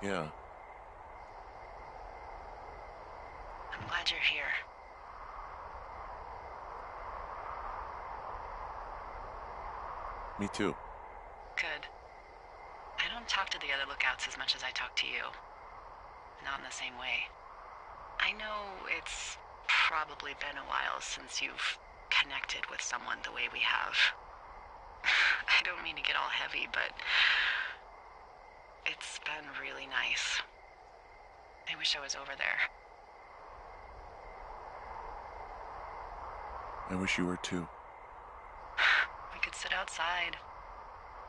Yeah. I'm glad you're here. Me too. Good. I don't talk to the other lookouts as much as I talk to you. Not in the same way. I know it's probably been a while since you've connected with someone the way we have. I don't mean to get all heavy, but it's been really nice. I wish I was over there. I wish you were too. We could sit outside.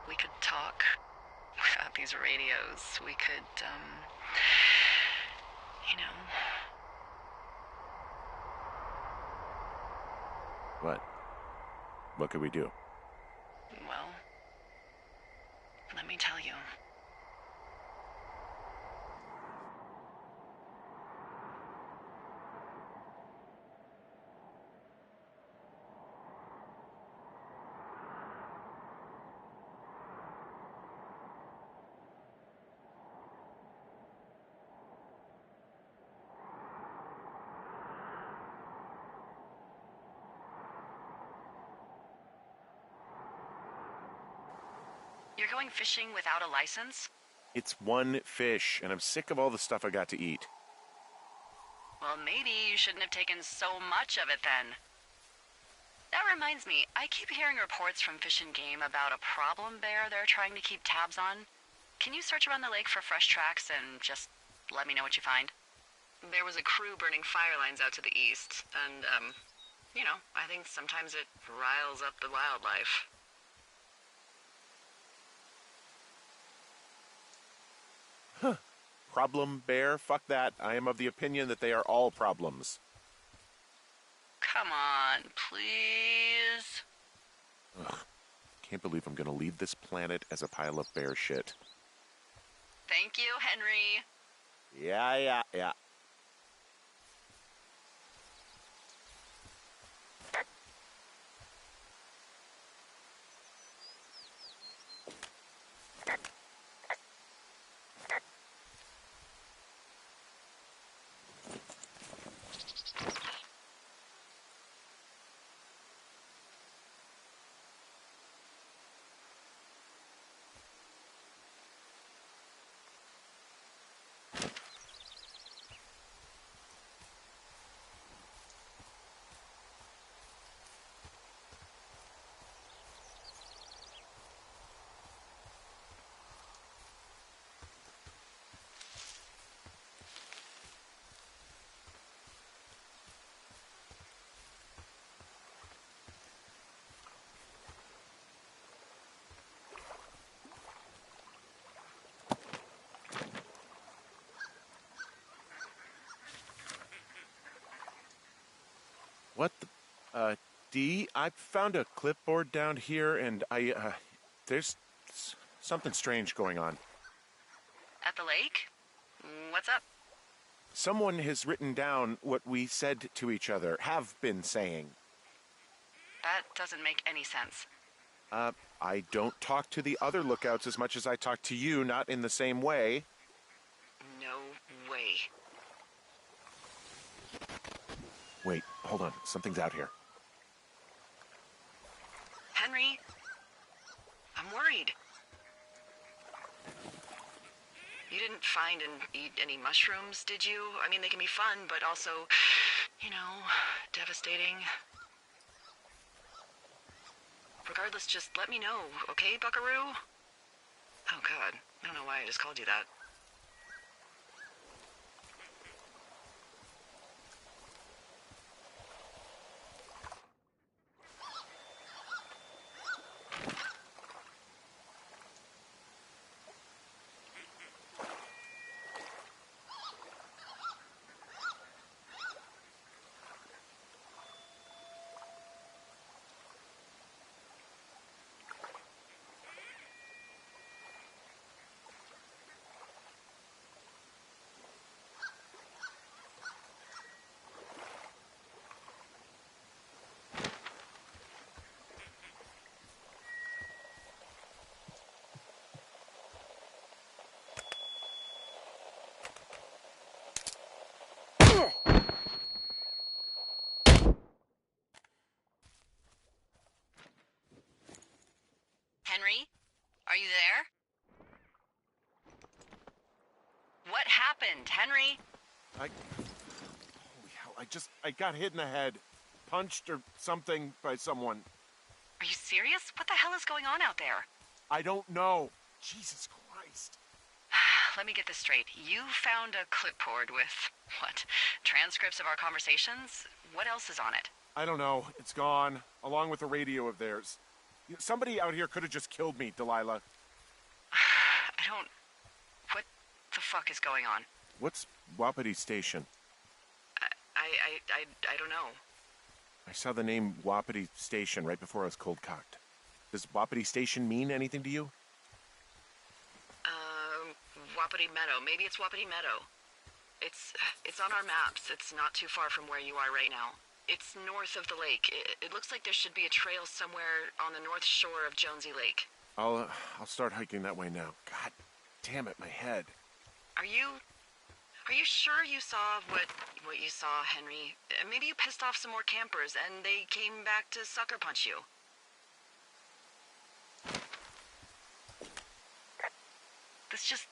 We could talk without these radios. We could, you know. What? What could we do? Well, let me tell you. You're going fishing without a license? It's one fish, and I'm sick of all the stuff I got to eat. Well, maybe you shouldn't have taken so much of it then. That reminds me, I keep hearing reports from Fish and Game about a problem bear they're trying to keep tabs on. Can you search around the lake for fresh tracks and just let me know what you find? There was a crew burning fire lines out to the east, and, I think sometimes it riles up the wildlife. Problem bear? Fuck that. I am of the opinion that they are all problems. Come on, please. Ugh. Can't believe I'm gonna leave this planet as a pile of bear shit. Thank you, Henry. Yeah. What the... Dee, I found a clipboard down here, and there's something strange going on. At the lake? What's up? Someone has written down what we said to each other, have been saying. That doesn't make any sense. I don't talk to the other lookouts as much as I talk to you, not in the same way. No way. Wait, hold on. Something's out here. Henry? I'm worried. You didn't find and eat any mushrooms, did you? I mean, they can be fun, but also, devastating. Regardless, just let me know, okay, buckaroo? Oh, God. I don't know why I just called you that. you there? What happened, Henry? Holy hell, I got hit in the head. Punched or something by someone. Are you serious? What the hell is going on out there? I don't know. Jesus Christ. Let me get this straight. You found a clipboard with, what, transcripts of our conversations? What else is on it? I don't know. It's gone, along with a radio of theirs. Somebody out here could have just killed me, Delilah. What the fuck is going on? What's Wapiti Station? I don't know. I saw the name Wapiti Station right before I was cold-cocked. Does Wapiti Station mean anything to you? Wapiti Meadow. Maybe it's Wapiti Meadow. It's on our maps. It's not too far from where you are right now. It's north of the lake. It looks like there should be a trail somewhere on the north shore of Jonesy Lake. I'll start hiking that way now. God damn it, my head. Are you sure you saw what you saw, Henry? Maybe you pissed off some more campers and they came back to sucker punch you. This just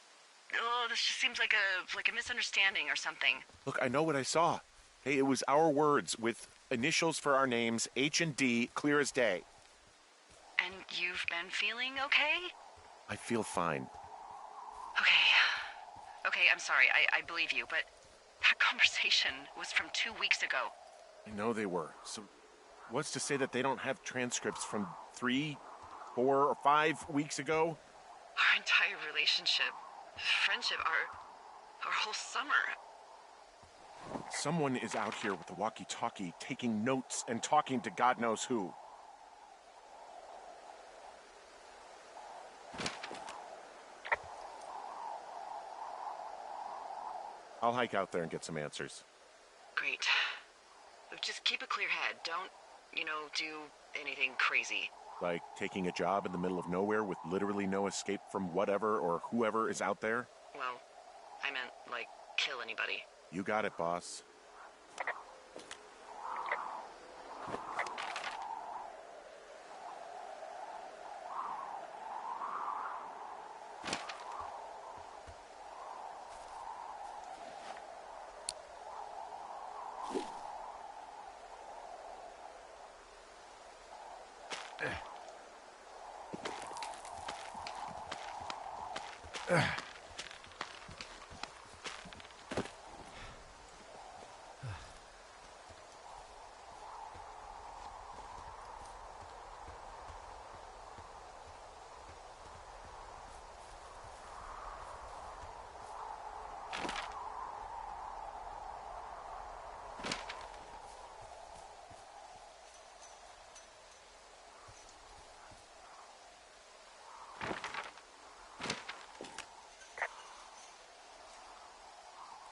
seems like a misunderstanding or something. Look, I know what I saw. Hey, it was our words with initials for our names, H and D, clear as day. And you've been feeling okay? I feel fine. Okay, I'm sorry, I believe you, but that conversation was from 2 weeks ago. I know they were. So what's to say that they don't have transcripts from 3, 4, or 5 weeks ago? Our entire relationship, friendship, our whole summer. Someone is out here with a walkie-talkie taking notes and talking to God knows who. I'll hike out there and get some answers. Great. Just keep a clear head. Don't, do anything crazy. Like taking a job in the middle of nowhere with literally no escape from whatever or whoever is out there? Well, I meant, kill anybody. You got it, boss.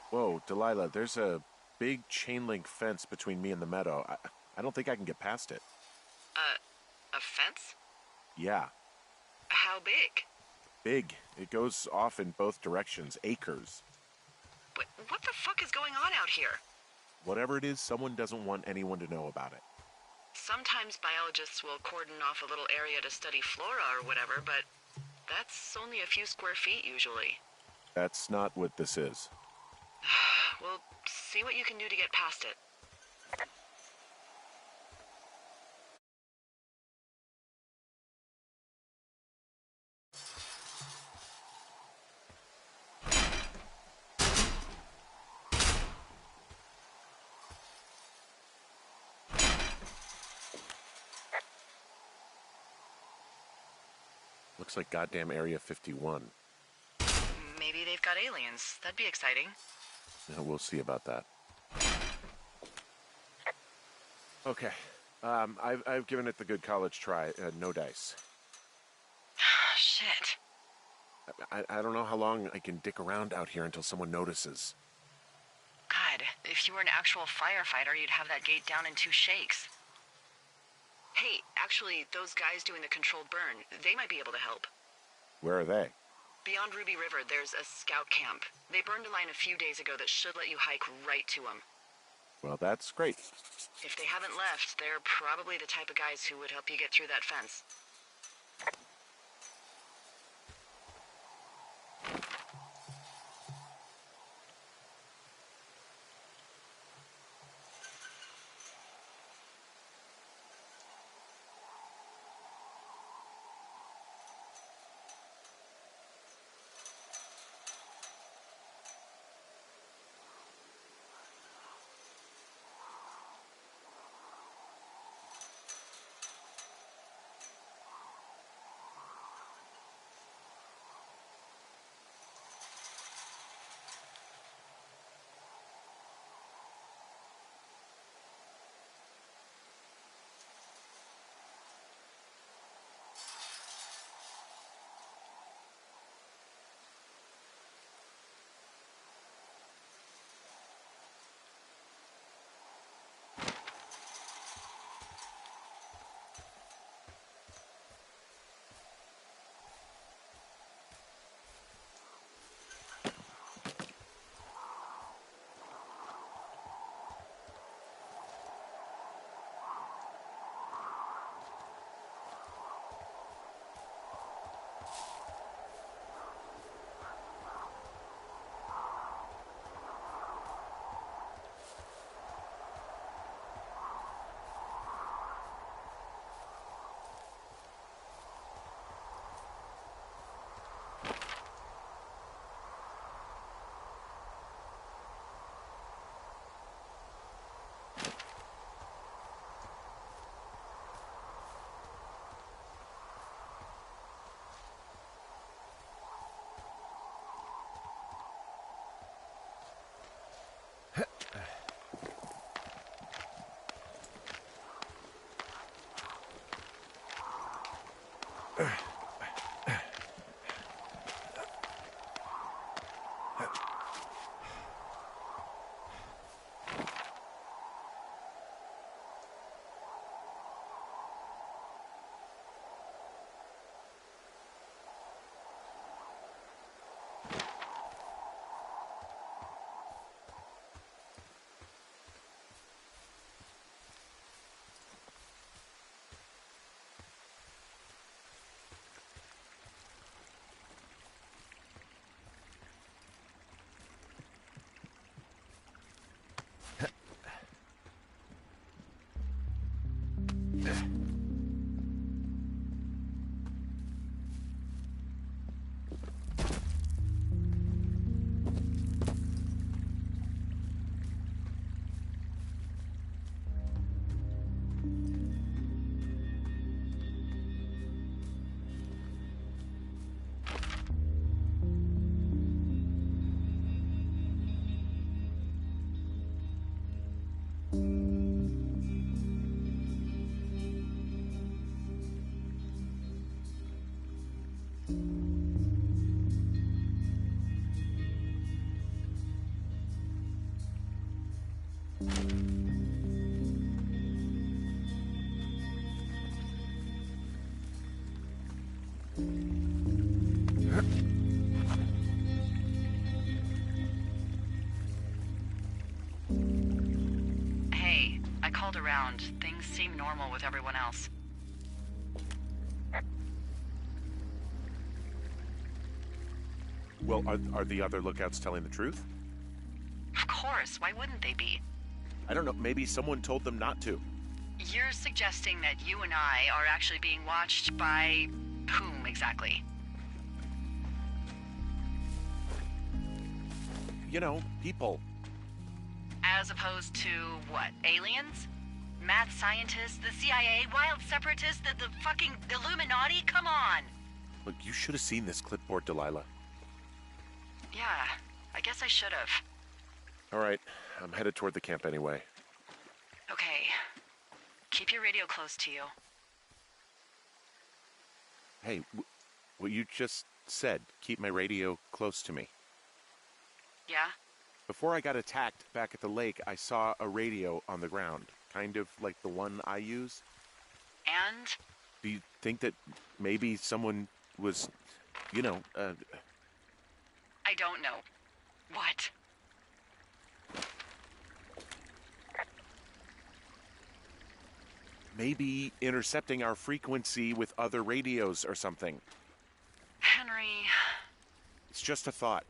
Whoa, Delilah, there's a big chain link fence between me and the meadow. I don't think I can get past it. A fence? Yeah. How big? Big. It goes off in both directions. Acres. What the fuck is going on out here? Whatever it is, someone doesn't want anyone to know about it. Sometimes biologists will cordon off a little area to study flora or whatever, but that's only a few square feet usually. That's not what this is. Well, see what you can do to get past it. Looks like goddamn Area 51. Maybe they've got aliens. That'd be exciting. Yeah, we'll see about that. Okay. I've given it the good college try. No dice. Shit. I don't know how long I can dick around out here until someone notices. God, if you were an actual firefighter, you'd have that gate down in 2 shakes. Hey, actually, those guys doing the controlled burn, they might be able to help. Where are they? Beyond Ruby River, there's a scout camp. They burned a line a few days ago that should let you hike right to them. Well, that's great. If they haven't left, they're probably the type of guys who would help you get through that fence. called around. Things seem normal with everyone else. Well, are the other lookouts telling the truth? Of course, why wouldn't they be? I don't know, maybe someone told them not to. You're suggesting that you and I are actually being watched by whom exactly? You know, people. As opposed to what? Aliens? Mad scientists? The CIA? Wild separatists? The fucking Illuminati? Come on! Look, you should have seen this clipboard, Delilah. Yeah, I guess I should have. All right, I'm headed toward the camp anyway. Okay. Keep your radio close to you. Hey, what you just said, keep my radio close to me. Yeah? Before I got attacked back at the lake, I saw a radio on the ground, kind of like the one I use. And? Do you think that maybe someone was, I don't know. What? maybe intercepting our frequency with other radios or something? Henry... It's just a thought.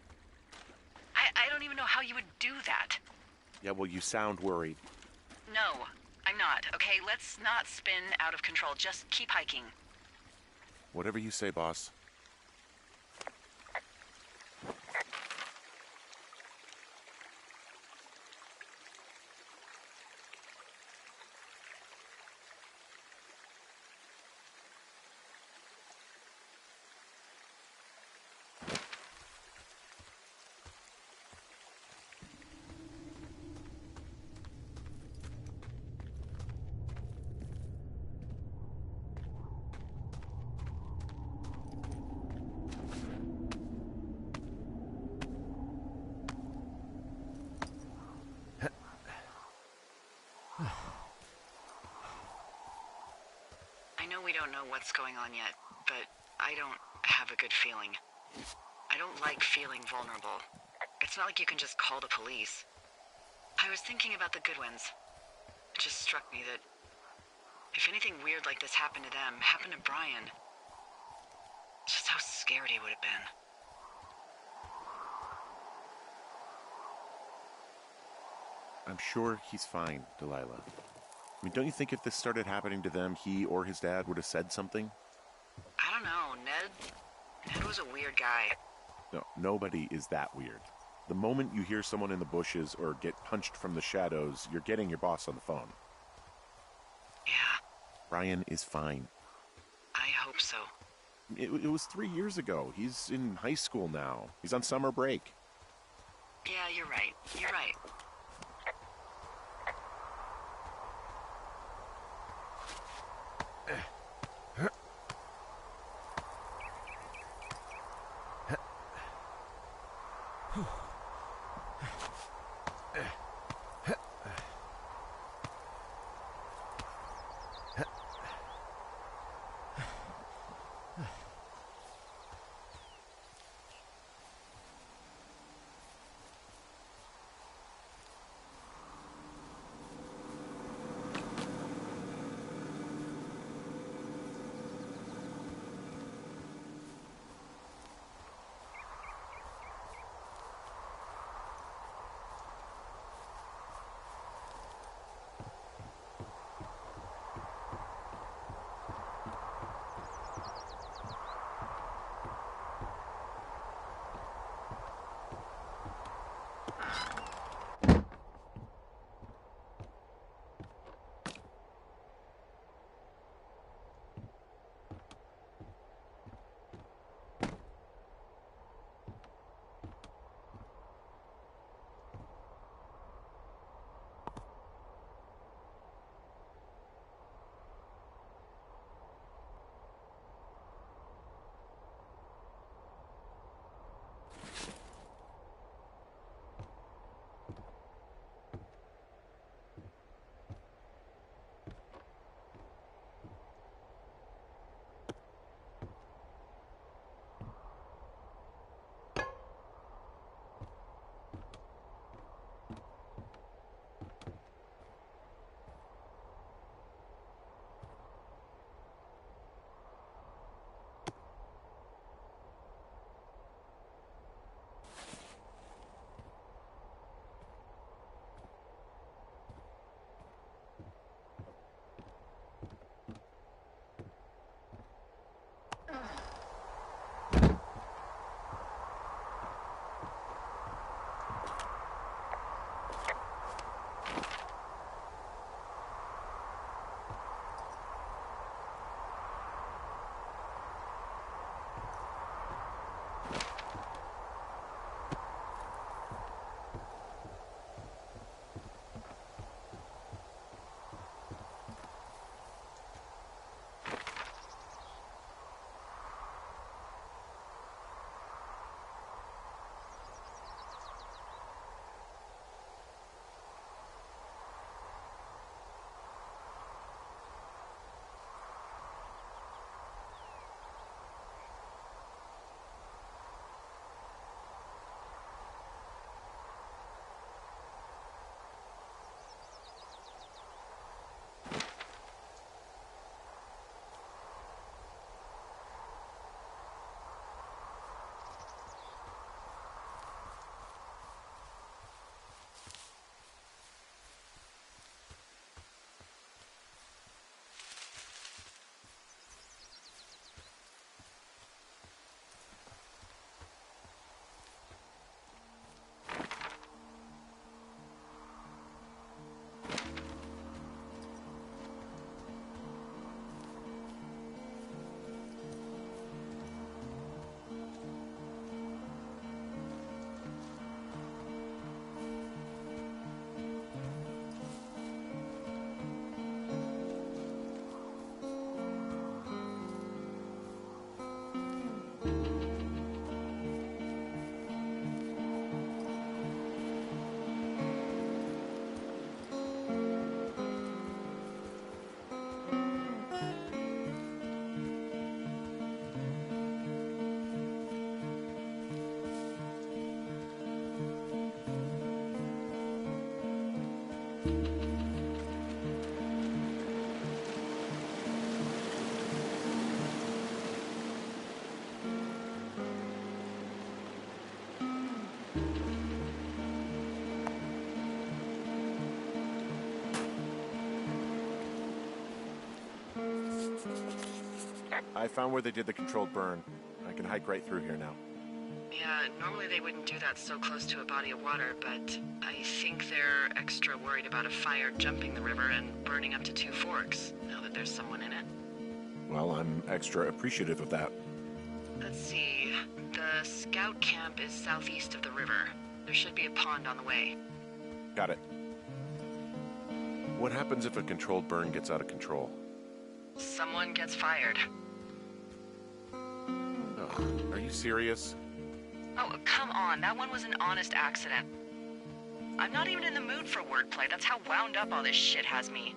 I don't even know how you would do that. Yeah, well, you sound worried. No, I'm not. Okay, let's not spin out of control. Just keep hiking. Whatever you say, boss. I know we don't know what's going on yet, but I don't have a good feeling. I don't like feeling vulnerable. It's not like you can just call the police. I was thinking about the Goodwins. It just struck me that if anything weird like this happened to them, happened to Brian, just how scared he would have been. I'm sure he's fine, Delilah. I mean, don't you think if this started happening to them, he or his dad would have said something? I don't know, Ned was a weird guy. No, nobody is that weird. The moment you hear someone in the bushes or get punched from the shadows, you're getting your boss on the phone. Yeah. Brian is fine. I hope so. It was 3 years ago. He's in high school now. He's on summer break. Yeah, you're right. You're right. I found where they did the controlled burn. I can hike right through here now. Yeah, normally they wouldn't do that so close to a body of water, but I think they're extra worried about a fire jumping the river and burning up to 2 forks, now that there's someone in it. Well, I'm extra appreciative of that. Let's see. The scout camp is southeast of the river. There should be a pond on the way. Got it. What happens if a controlled burn gets out of control? Someone gets fired. Oh, are you serious? Oh, come on. That one was an honest accident. I'm not even in the mood for wordplay. That's how wound up all this shit has me.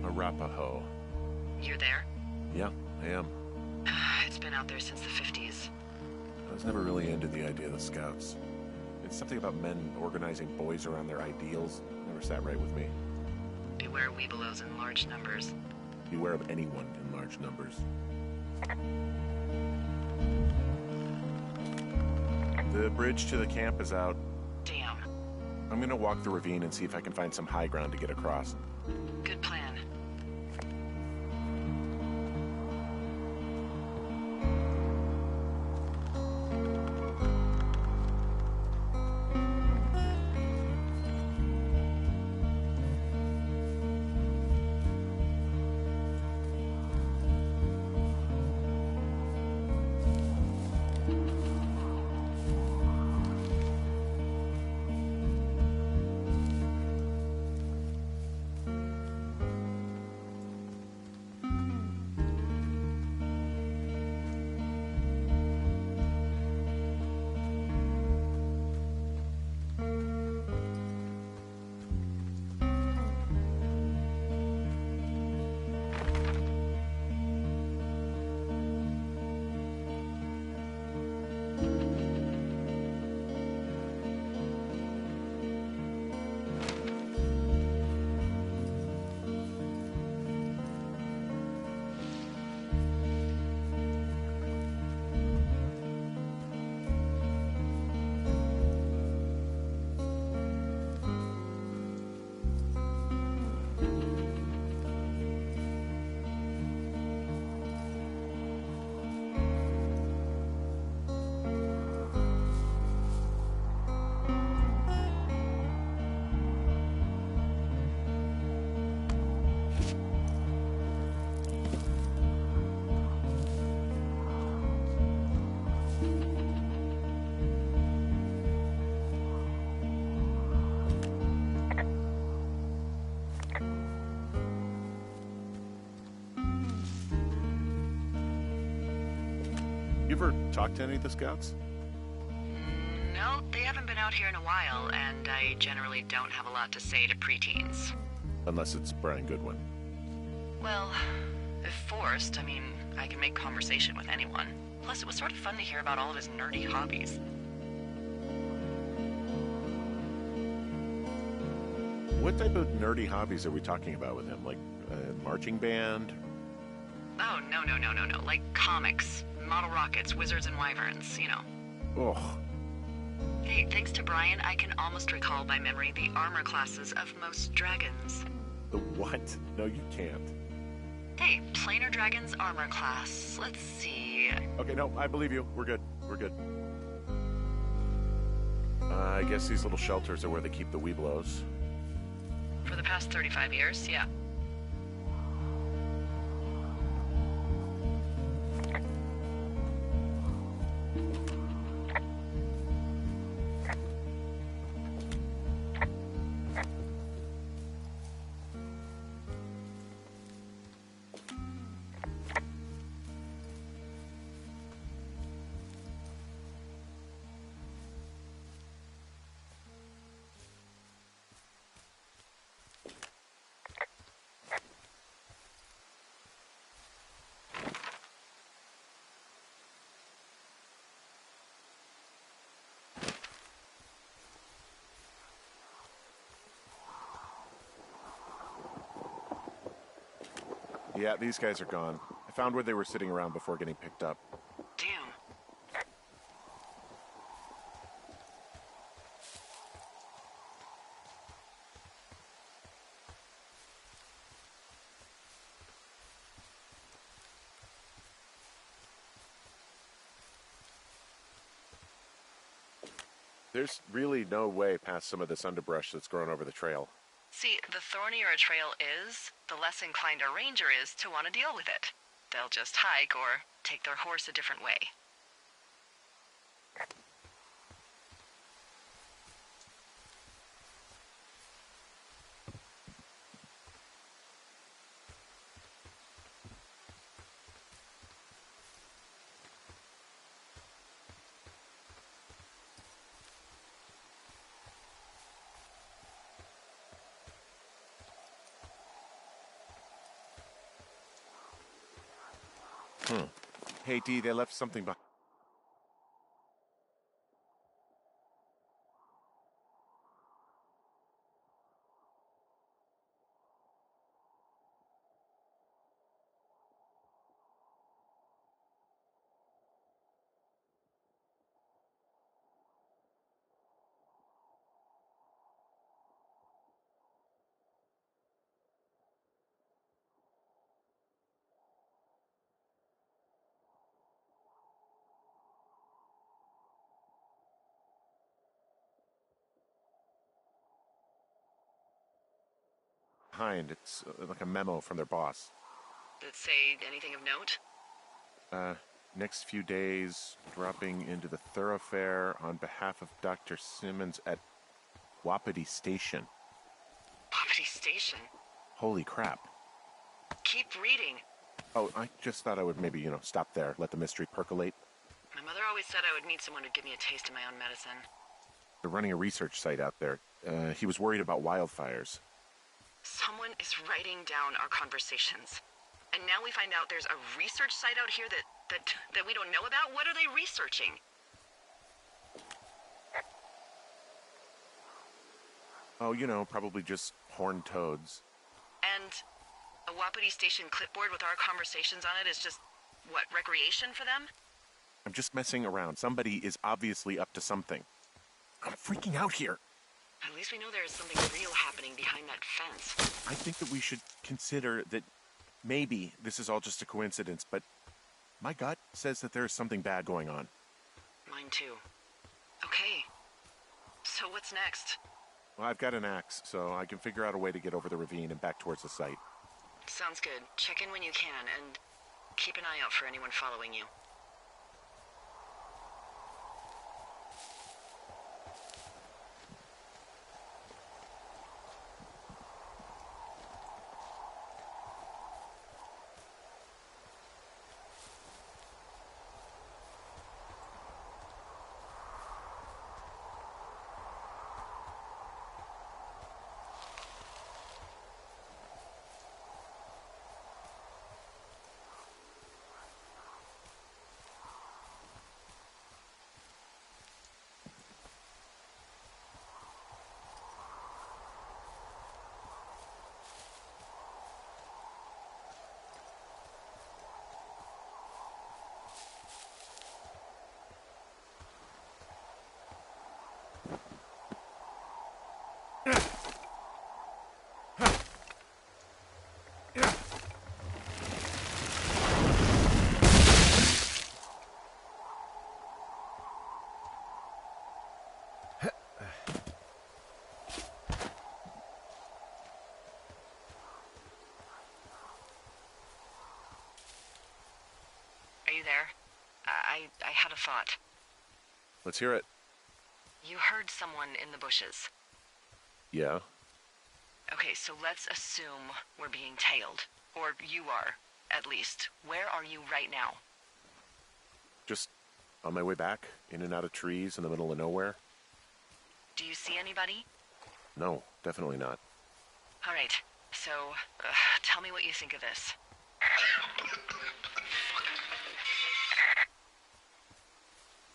Arapaho. You're there? Yeah, I am. It's been out there since the 50s. I was never really into the idea of the Scouts. It's something about men organizing boys around their ideals. Never sat right with me. Beware weebelows in large numbers. Beware of anyone in large numbers. The bridge to the camp is out. Damn. I'm gonna walk the ravine and see if I can find some high ground to get across. Good plan. You ever talked to any of the scouts? No, they haven't been out here in a while, and I generally don't have a lot to say to preteens. Unless it's Brian Goodwin. Well, if forced, I mean, I can make conversation with anyone. Plus, it was sort of fun to hear about all of his nerdy hobbies. What type of nerdy hobbies are we talking about with him? Like marching band? Oh, no. Like comics, model rockets, wizards and wyverns, you know. Oh. Hey, thanks to Brian, I can almost recall by memory the armor classes of most dragons. The what? No, you can't. Hey, planar dragon's armor class. Let's see. Okay, no, I believe you. We're good. I guess these little shelters are where they keep the Weeblos. For the past 35 years, yeah. Yeah, these guys are gone. I found where they were sitting around before getting picked up. Damn. There's really no way past some of this underbrush that's grown over the trail. See, the thornier a trail is, the less inclined a ranger is to want to deal with it. They'll just hike or take their horse a different way. Hey, Dee, they left something behind. It's like a memo from their boss. Did it say anything of note? Next few days, dropping into the thoroughfare on behalf of Dr. Simmons at Wapiti Station. Wapiti Station? Holy crap. Keep reading. Oh, I just thought I would maybe, stop there, let the mystery percolate. My mother always said I would meet someone who'd give me a taste of my own medicine. They're running a research site out there. He was worried about wildfires. Someone is writing down our conversations. And now we find out there's a research site out here that we don't know about? What are they researching? Oh, probably just horned toads. And a Wapiti Station clipboard with our conversations on it is just, what, recreation for them? I'm just messing around. Somebody is obviously up to something. I'm freaking out here. At least we know there is something real happening behind that fence. I think that we should consider that maybe this is all just a coincidence, but my gut says that there is something bad going on. Mine too. Okay. So what's next? Well, I've got an axe, so I can figure out a way to get over the ravine and back towards the site. Sounds good. Check in when you can, and keep an eye out for anyone following you. there? I had a thought. Let's hear it. You heard someone in the bushes. Yeah? Okay, so let's assume we're being tailed. Or you are, at least. Where are you right now? Just on my way back, in and out of trees in the middle of nowhere. Do you see anybody? No, definitely not. All right, so tell me what you think of this.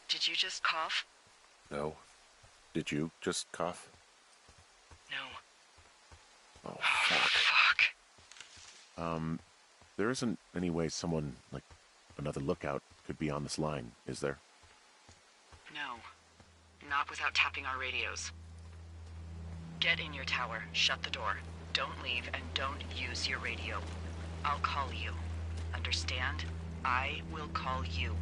Did you just cough? No. Did you just cough? No. Oh, fuck. Fuck. There isn't any way someone, like, another lookout could be on this line, is there? No. Not without tapping our radios. Get in your tower, shut the door. Don't leave, and don't use your radio. I'll call you. Understand? I will call you.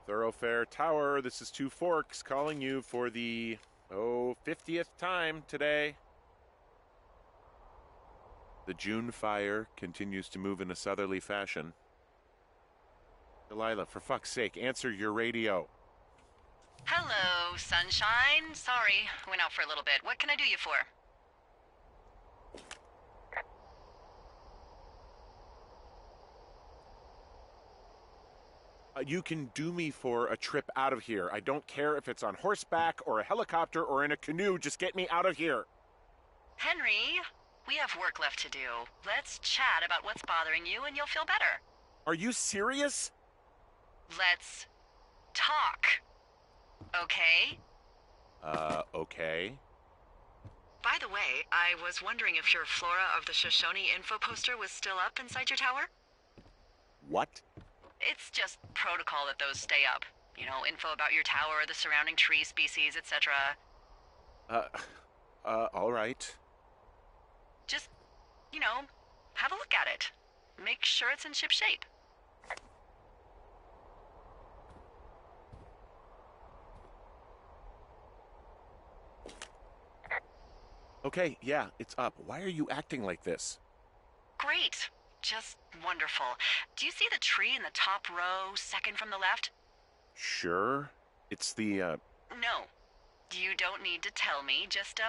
Thoroughfare Tower, this is Two Forks calling you for the, 50th time today. The June fire continues to move in a southerly fashion. Delilah, for fuck's sake, answer your radio. Hello, sunshine. Sorry, went out for a little bit. What can I do you for? You can do me for a trip out of here. I don't care if it's on horseback or a helicopter or in a canoe. Just get me out of here. Henry, we have work left to do. Let's chat about what's bothering you and you'll feel better. Are you serious? Let's talk. Okay? Okay. By the way, I was wondering if your Flora of the Shoshone info poster was still up inside your tower? What? It's just protocol that those stay up. You know, info about your tower, the surrounding tree species, etc. All right. Just, you know, have a look at it. Make sure it's in ship shape. Okay, yeah, it's up. Why are you acting like this? Great. Just wonderful. Do you see the tree in the top row, second from the left? Sure. It's the, No. You don't need to tell me. Just,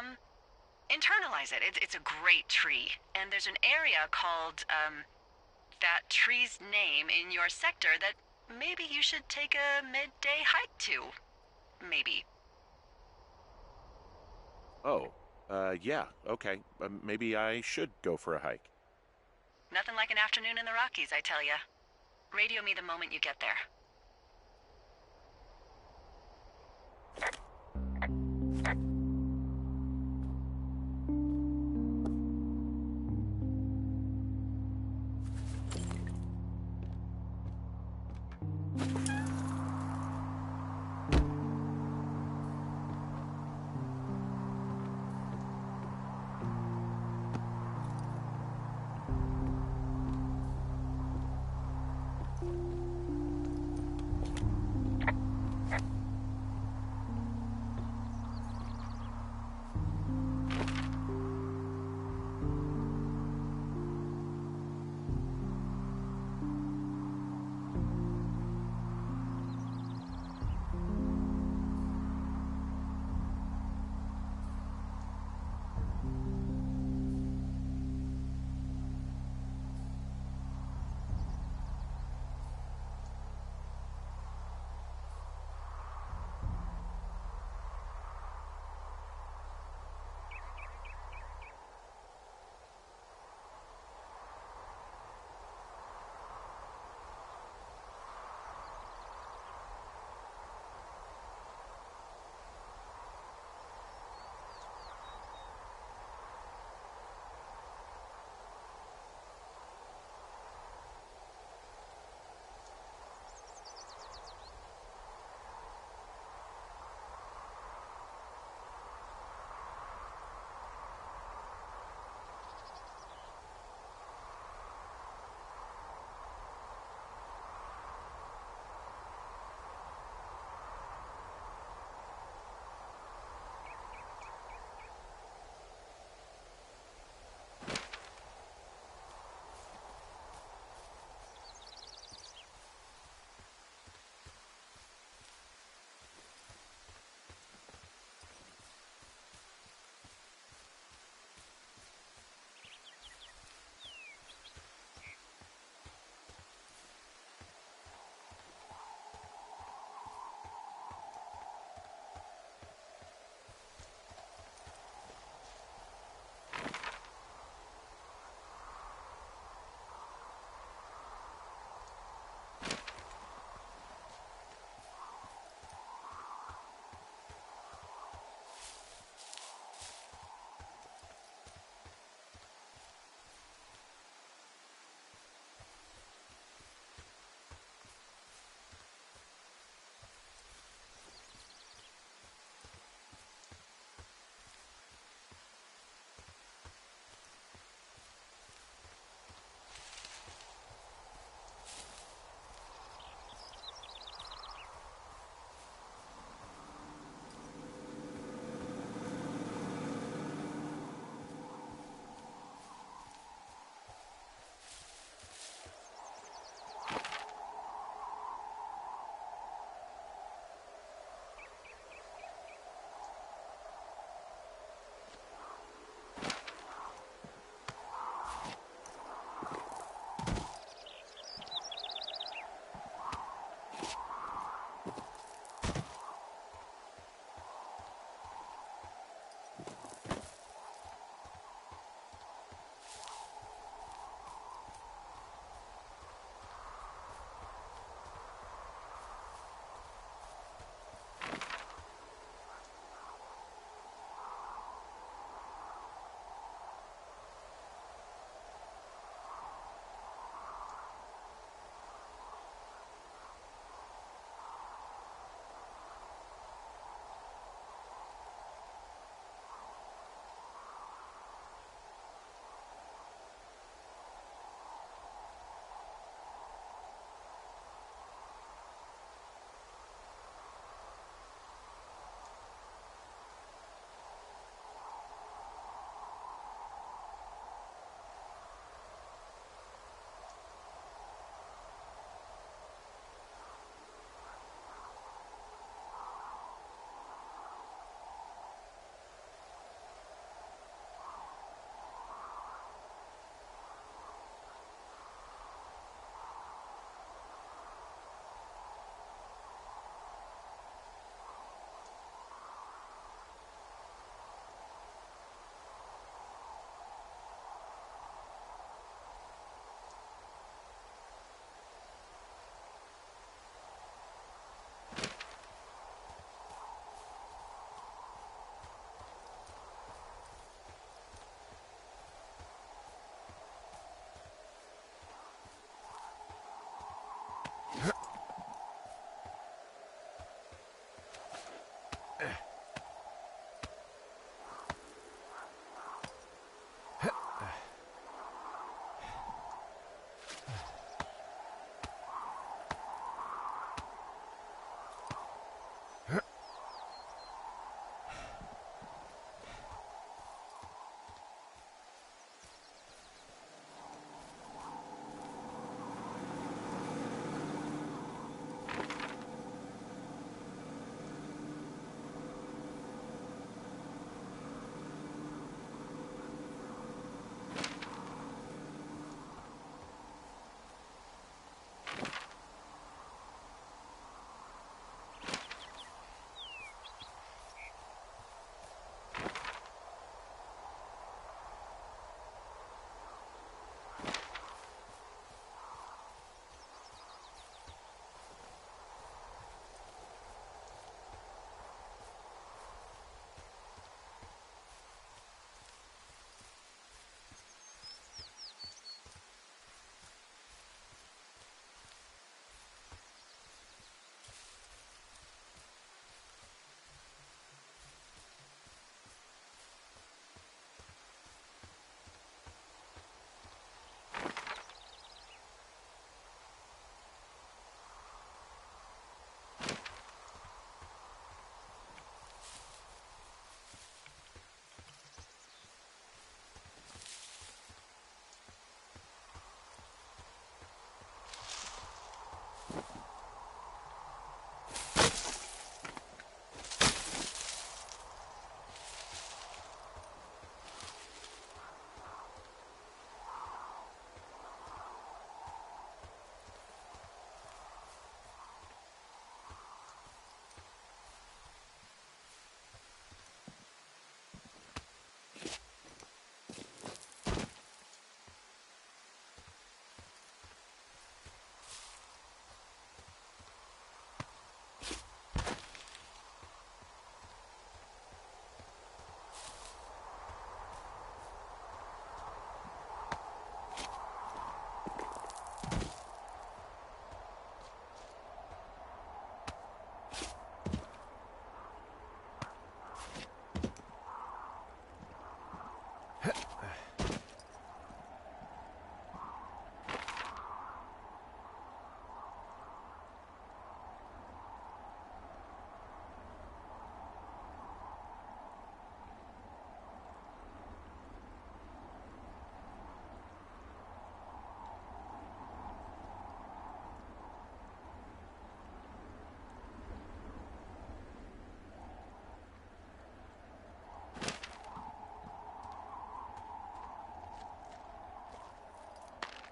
internalize it. It's a great tree. And there's an area called, that tree's name in your sector that maybe you should take a midday hike to. Maybe. Oh, yeah, okay. Maybe I should go for a hike. Nothing like an afternoon in the Rockies, I tell ya. Radio me the moment you get there.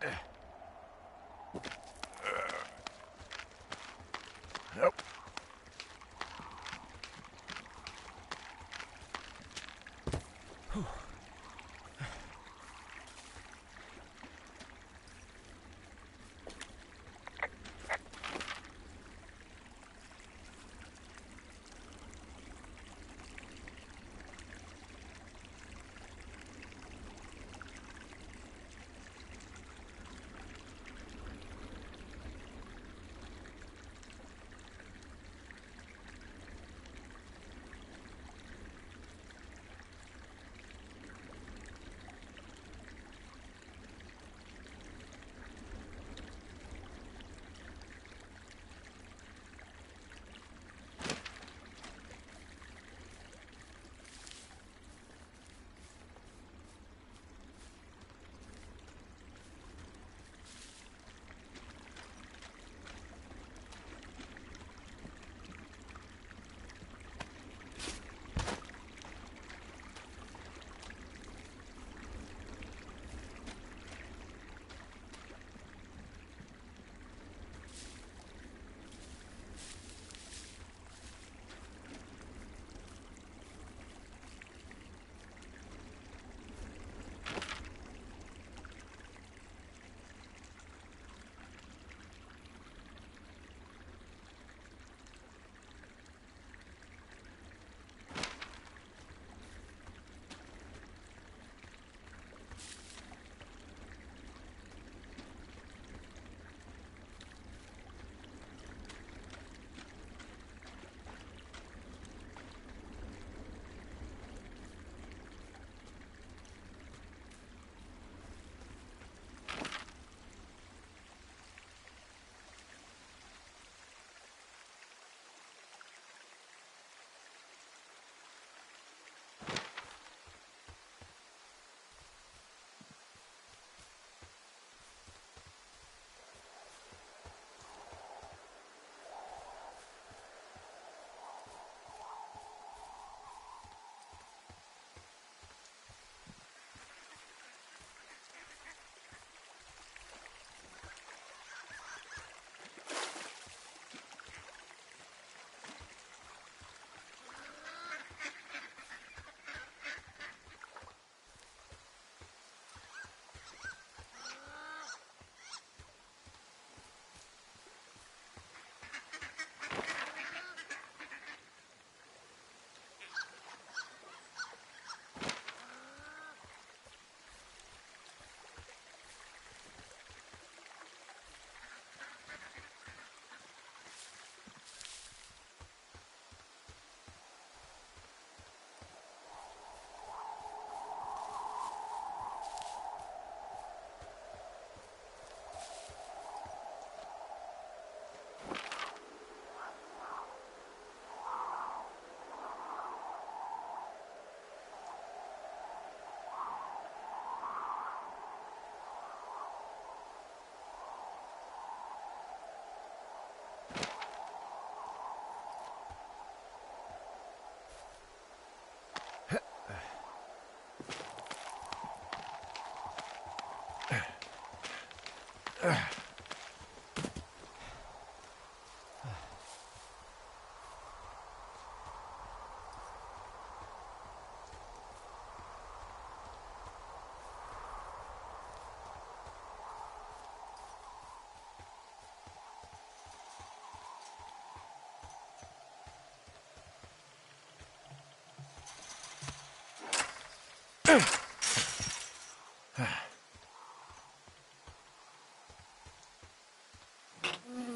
Nope.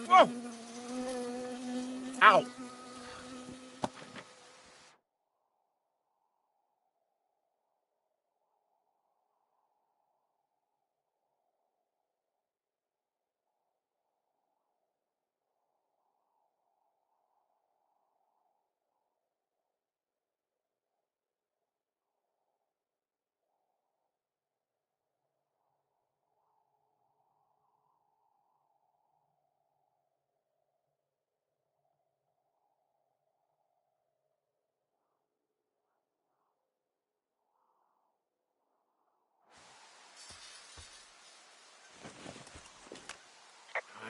Whoa! Ow!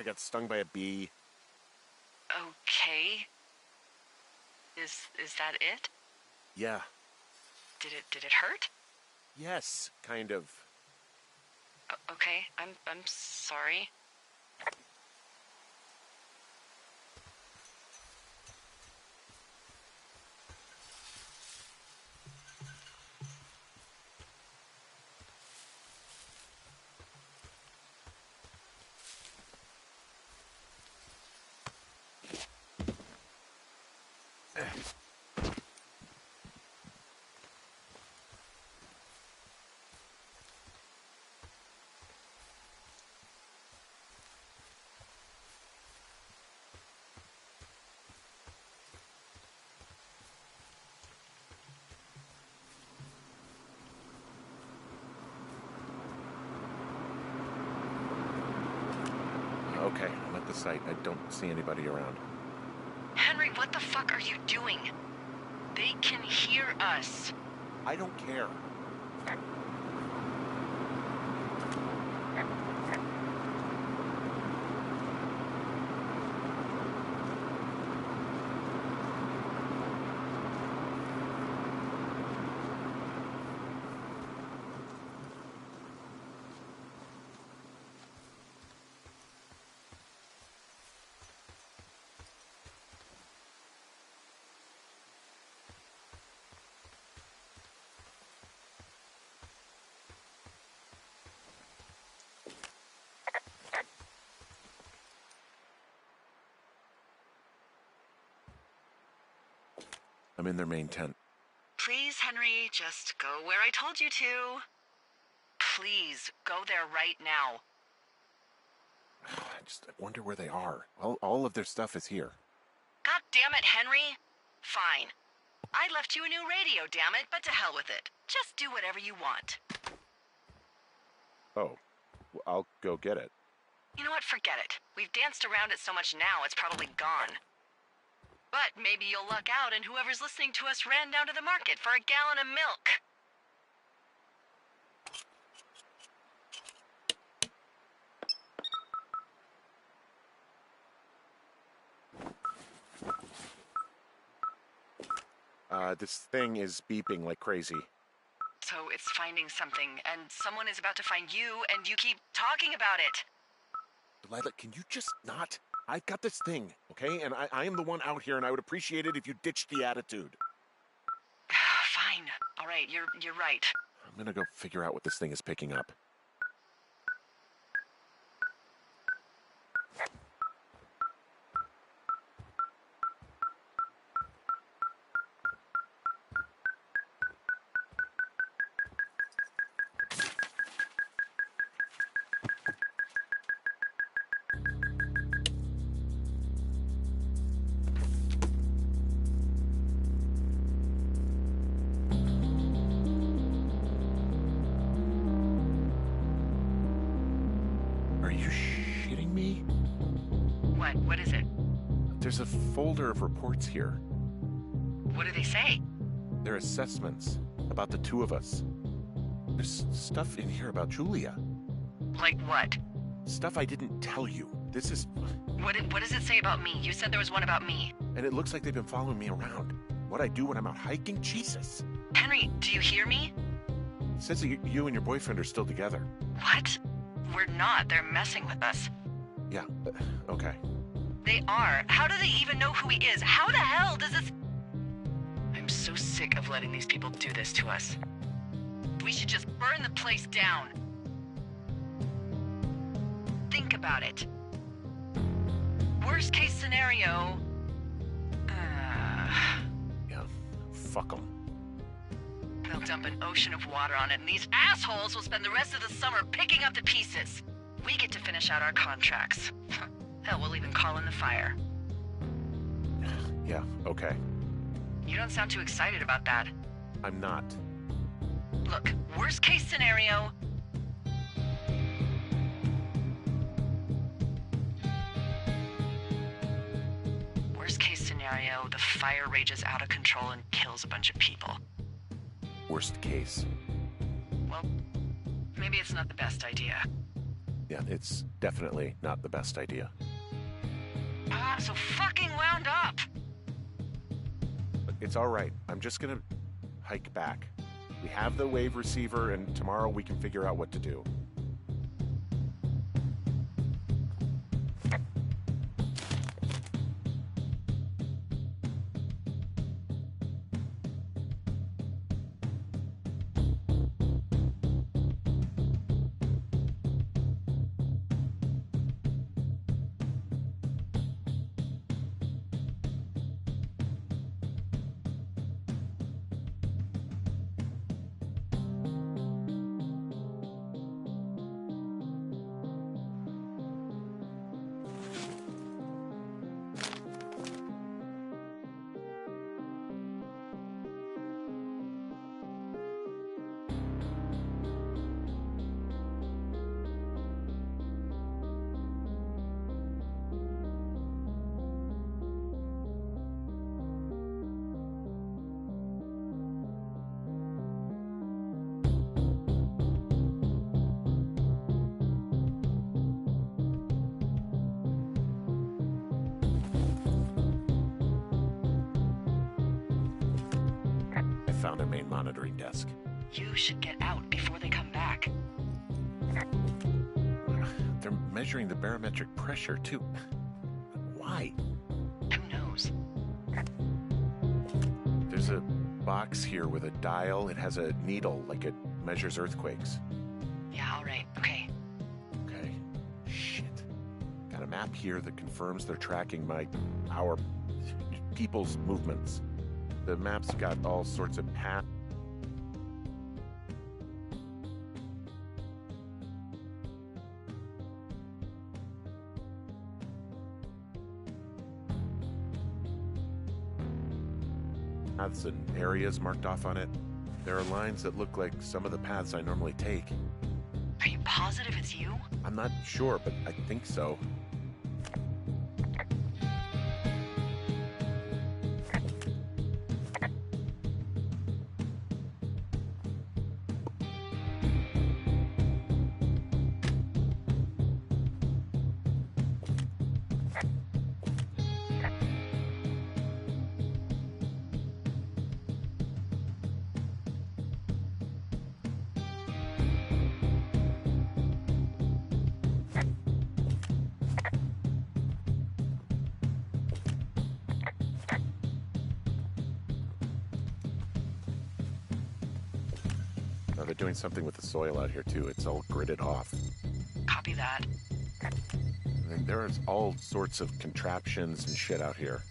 got stung by a bee. Okay. Is that it? Yeah. Did it hurt? Yes, kind of. Okay, I'm sorry. Okay, I'm at the site. I don't see anybody around. Henry, what the fuck are you doing? They can hear us. I don't care. I'm in their main tent. Please, Henry, just go where I told you to. Please, go there right now. I wonder where they are. All of their stuff is here. God damn it, Henry. Fine. I left you a new radio, damn it, but to hell with it. Just do whatever you want. Oh, well, I'll go get it. You know what? Forget it. We've danced around it so much now, it's probably gone. But maybe you'll luck out and whoever's listening to us ran down to the market for a gallon of milk. This thing is beeping like crazy. So it's finding something, and someone is about to find you, and you keep talking about it. Delilah, can you just not? I've got this thing, okay? And I am the one out here, and I would appreciate it if you ditched the attitude. Fine. All right, you're right. I'm gonna go figure out what this thing is picking up. What is it? There's a folder of reports here. What do they say? They're assessments about the two of us. There's stuff in here about Julia. Like what? Stuff I didn't tell you. This is... What does it say about me? You said there was one about me. And it looks like they've been following me around. What I do when I'm out hiking? Jesus. Henry, do you hear me? It says that you and your boyfriend are still together. What? We're not. They're messing with us. Yeah, okay. They are. How do they even know who he is? How the hell does this... I'm so sick of letting these people do this to us. We should just burn the place down. Think about it. Worst case scenario... Yeah, fuck them. They'll dump an ocean of water on it, and these assholes will spend the rest of the summer picking up the pieces. We get to finish out our contracts. Hell, we'll even call in the fire. Yeah, okay. You don't sound too excited about that. I'm not. Look, worst case scenario... Worst case scenario, the fire rages out of control and kills a bunch of people. Worst case. Well, maybe it's not the best idea. Yeah, it's definitely not the best idea. Ah, so fucking wound up! But it's all right. I'm just gonna hike back. We have the wave receiver, and tomorrow we can figure out what to do. Found a main monitoring desk. You should get out before they come back. They're measuring the barometric pressure, too. Why? Who knows? There's a box here with a dial. It has a needle, like it measures earthquakes. Yeah, all right. Okay. Okay. Shit. Got a map here that confirms they're tracking our people's movements. The map's got all sorts of paths. And areas marked off on it. There are lines that look like some of the paths I normally take. Are you positive it's you? I'm not sure, but I think so. Now they're doing something with the soil out here too. It's all gridded off. Copy that. There's all sorts of contraptions and shit out here.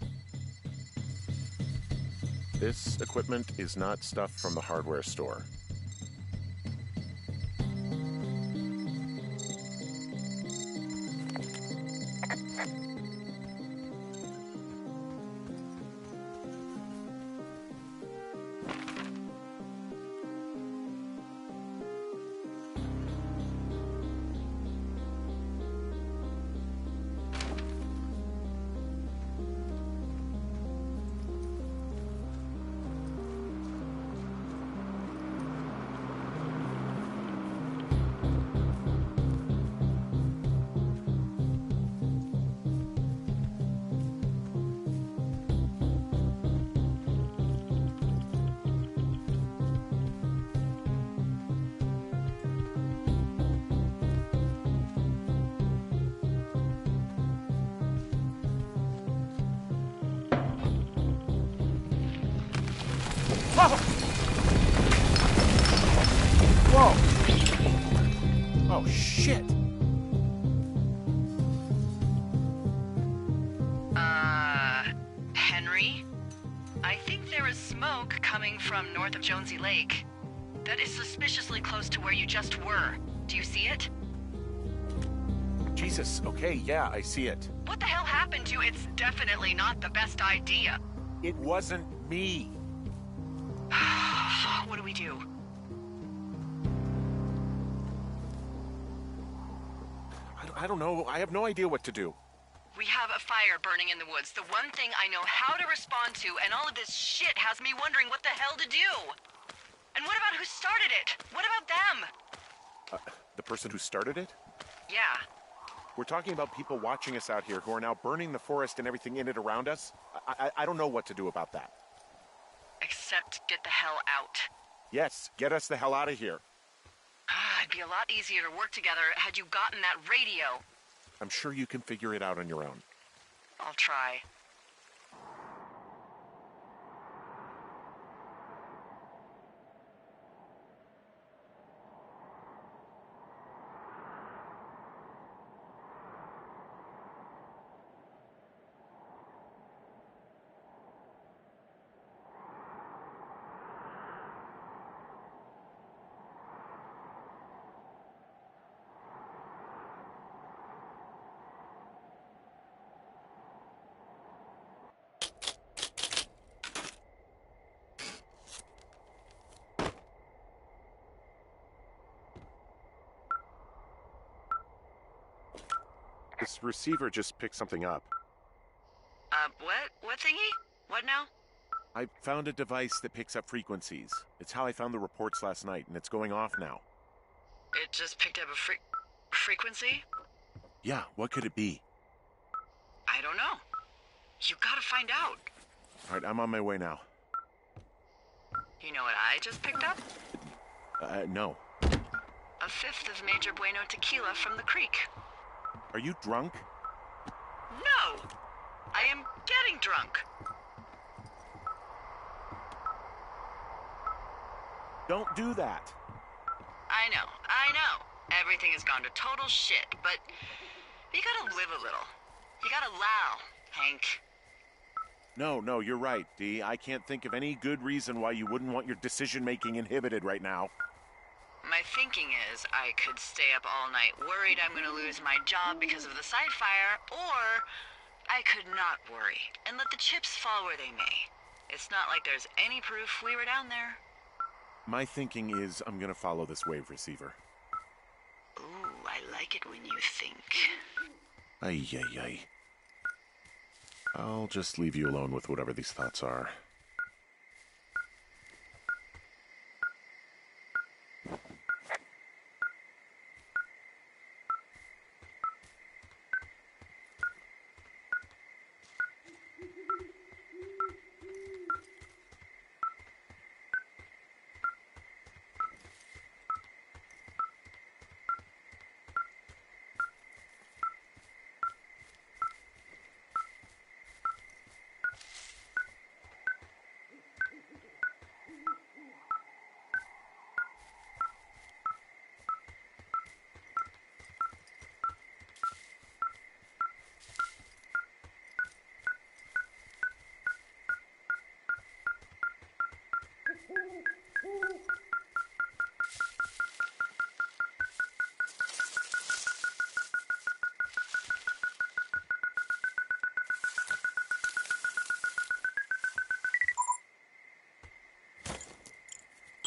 This equipment is not stuff from the hardware store. Whoa! Oh, shit! Henry? I think there is smoke coming from north of Jonesy Lake. That is suspiciously close to where you just were. Do you see it? Jesus, okay, yeah, I see it. What the hell happened to you? It's definitely not the best idea. It wasn't me. What do we do? I don't know. I have no idea what to do. We have a fire burning in the woods. The one thing I know how to respond to, and all of this shit has me wondering what the hell to do. And what about who started it? What about them? The person who started it? Yeah. We're talking about people watching us out here who are now burning the forest and everything in it around us. I don't know what to do about that. Except get the hell out. Yes, get us the hell out of here. It'd be a lot easier to work together had you gotten that radio. I'm sure you can figure it out on your own. I'll try. This receiver just picked something up. What? What thingy? What now? I found a device that picks up frequencies. It's how I found the reports last night, and it's going off now. It just picked up a frequency? Yeah, what could it be? I don't know. You gotta find out. All right, I'm on my way now. You know what I just picked up? No. A fifth of Major Bueno tequila from the creek. Are you drunk? No! I am getting drunk. Don't do that. I know. Everything has gone to total shit, but you gotta live a little. You gotta allow, Hank. No, you're right, Dee. I can't think of any good reason why you wouldn't want your decision-making inhibited right now. My thinking is I could stay up all night worried I'm gonna lose my job because of the side fire, or I could not worry and let the chips fall where they may. It's not like there's any proof we were down there. My thinking is I'm gonna follow this wave receiver. Ooh, I like it when you think. Ay. I'll just leave you alone with whatever these thoughts are.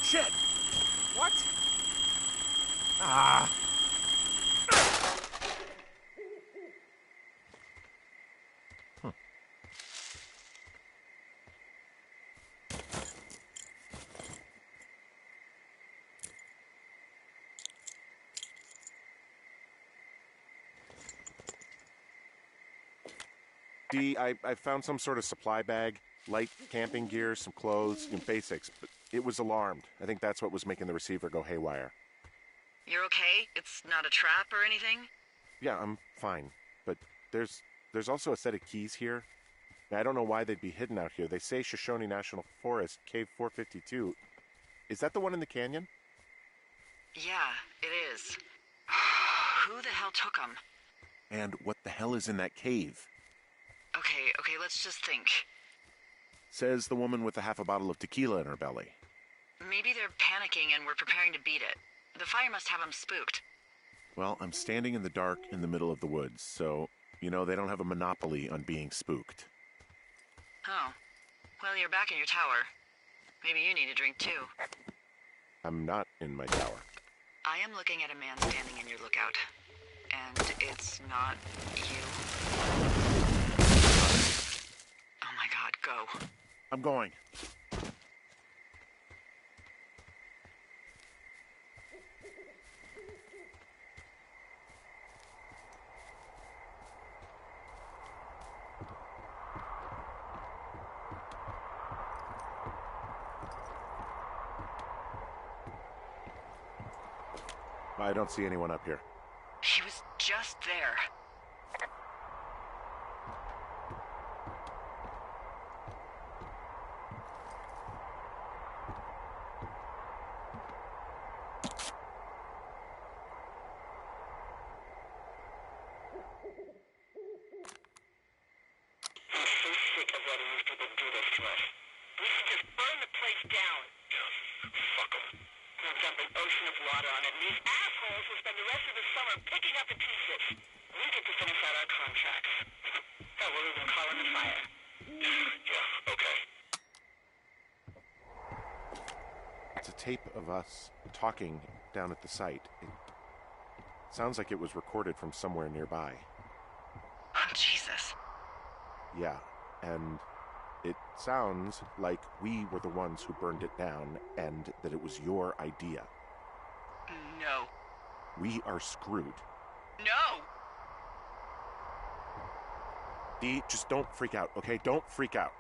Shit! What? Ah! Huh. Dee, I found some sort of supply bag, light camping gear, some clothes, and basics, but it was alarmed. I think that's what was making the receiver go haywire. You're okay? It's not a trap or anything? Yeah, I'm fine. But there's also a set of keys here. I don't know why they'd be hidden out here. They say Shoshone National Forest, Cave 452. Is that the one in the canyon? Yeah, it is. Who the hell took them? And what the hell is in that cave? Okay, let's just think. Says the woman with a half a bottle of tequila in her belly. Maybe they're panicking and we're preparing to beat it. The fire must have them spooked. Well, I'm standing in the dark in the middle of the woods, so, they don't have a monopoly on being spooked. Oh. Well, you're back in your tower. Maybe you need a drink, too. I'm not in my tower. I am looking at a man standing in your lookout. And it's not you. Oh my God, go. I'm going. I don't see anyone up here. He was just there. It's a tape of us talking down at the site. It sounds like it was recorded from somewhere nearby. Oh, Jesus. Yeah, and it sounds like we were the ones who burned it down and that it was your idea. No. We are screwed. No! Dee, just don't freak out, okay? Don't freak out.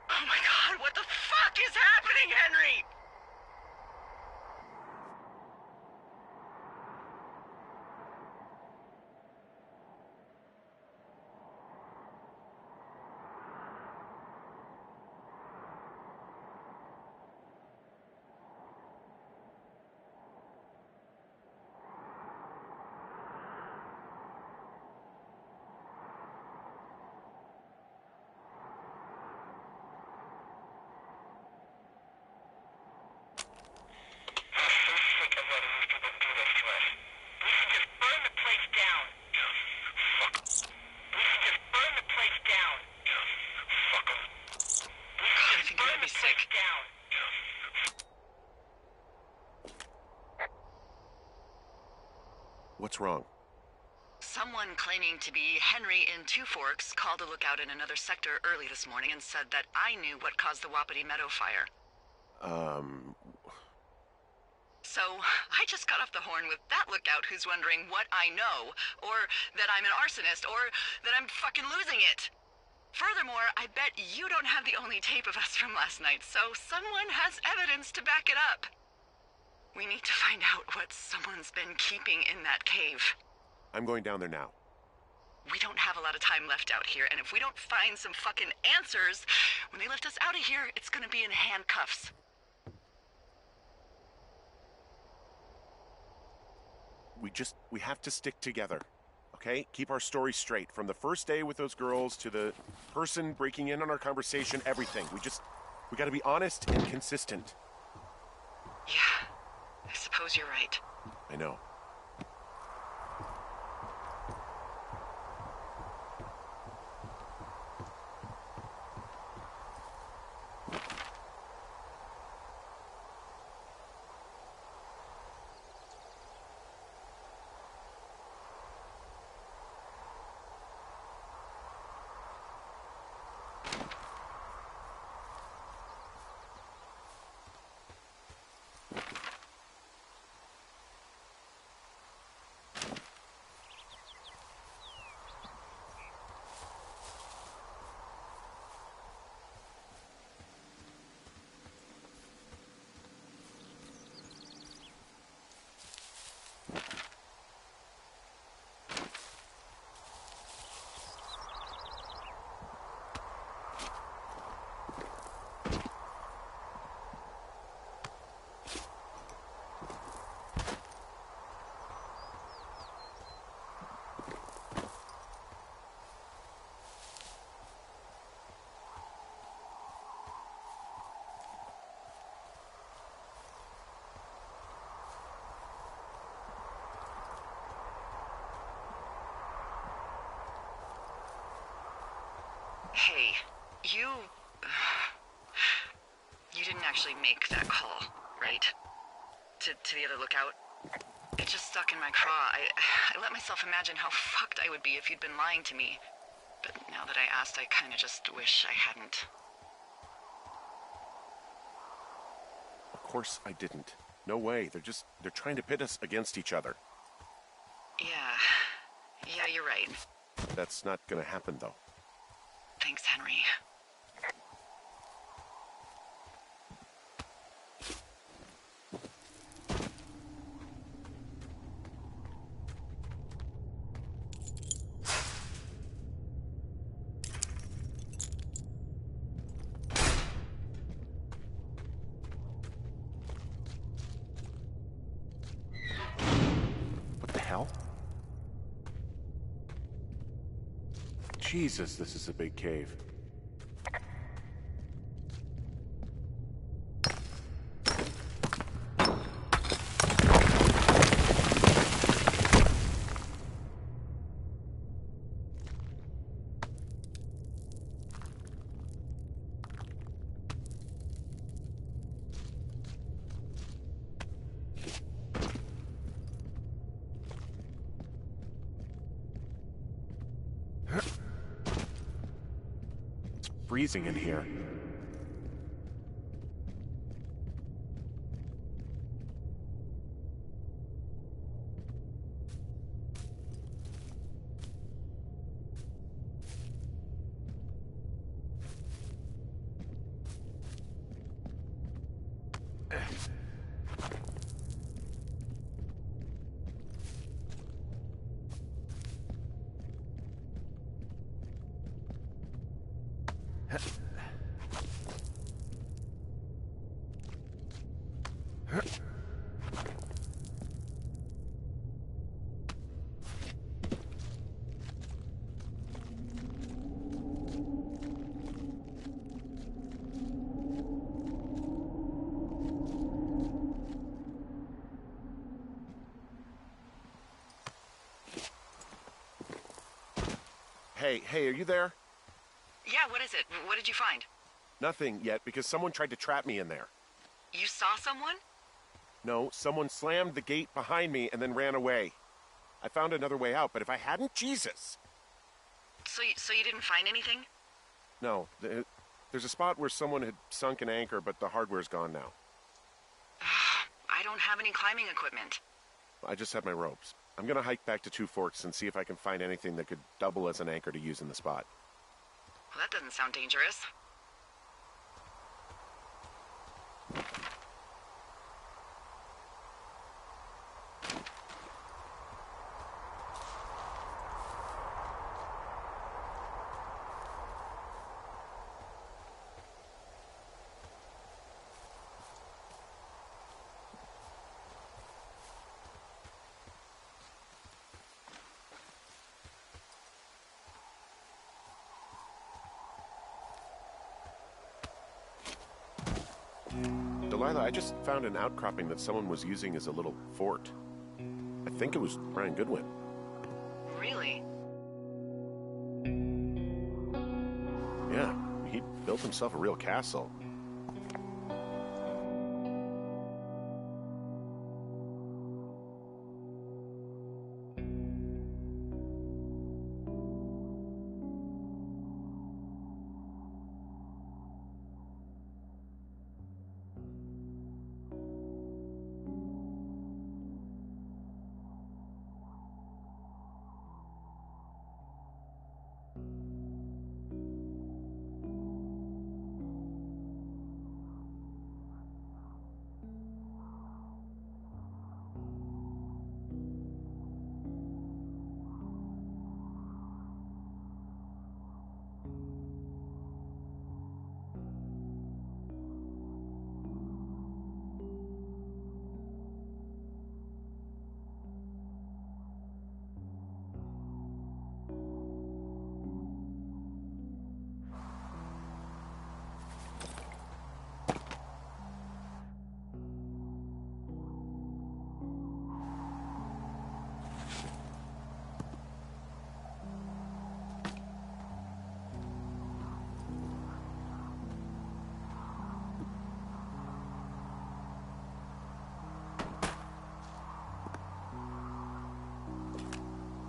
Oh my God, what the fuck is happening, Henry? What's wrong? Someone claiming to be Henry in Two Forks called a lookout in another sector early this morning and said that I knew what caused the Wapiti Meadow fire. So, I just got off the horn with that lookout who's wondering what I know, or that I'm an arsonist, or that I'm fucking losing it. Furthermore, I bet you don't have the only tape of us from last night, so someone has evidence to back it up. We need to find out what someone's been keeping in that cave. I'm going down there now. We don't have a lot of time left out here, and if we don't find some fucking answers, when they lift us out of here, it's gonna be in handcuffs. We have to stick together, okay? Keep our story straight. From the first day with those girls to the person breaking in on our conversation, everything. We gotta be honest and consistent. Yeah, I suppose you're right. I know. Hey, you didn't actually make that call, right? To the other lookout? It just stuck in my craw. I let myself imagine how fucked I would be if you'd been lying to me. But now that I asked, I kinda just wish I hadn't. Of course I didn't. No way. They're trying to pit us against each other. Yeah, you're right. That's not gonna happen, though. Thanks, Henry. Jesus, this is a big cave. Freezing in here. Hey, are you there? Yeah, what is it? What did you find? Nothing yet, because someone tried to trap me in there. You saw someone? No, someone slammed the gate behind me and then ran away. I found another way out, but if I hadn't, Jesus! So you didn't find anything? No, there's a spot where someone had sunk an anchor, but the hardware's gone now. I don't have any climbing equipment. I just have my ropes. I'm gonna hike back to Two Forks and see if I can find anything that could double as an anchor to use in the spot. Well, that doesn't sound dangerous. Delilah, I just found an outcropping that someone was using as a little fort. I think it was Brian Goodwin. Really? Yeah, he built himself a real castle.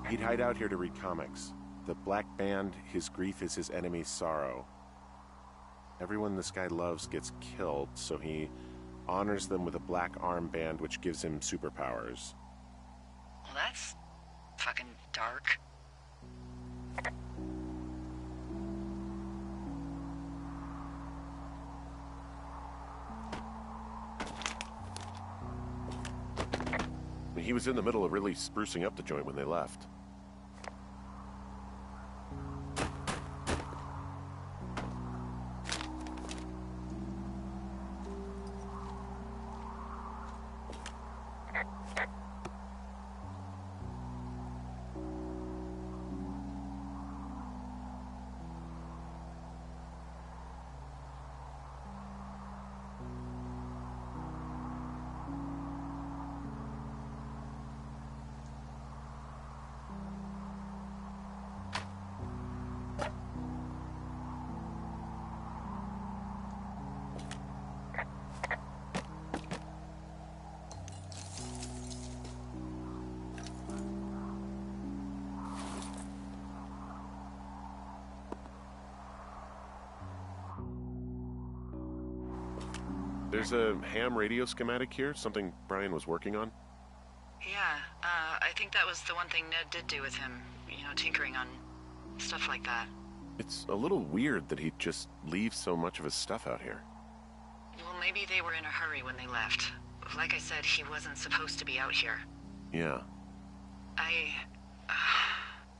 He'd hide out here to read comics. The Black Band, his grief is his enemy's sorrow. Everyone this guy loves gets killed, so he honors them with a black armband which gives him superpowers. Well, that's fucking dark. He was in the middle of really sprucing up the joint when they left. There's a ham radio schematic here, something Brian was working on. Yeah, I think that was the one thing Ned did do with him. You know, tinkering on stuff like that. It's a little weird that he'd just leave so much of his stuff out here. Well, maybe they were in a hurry when they left. Like I said, he wasn't supposed to be out here. Yeah.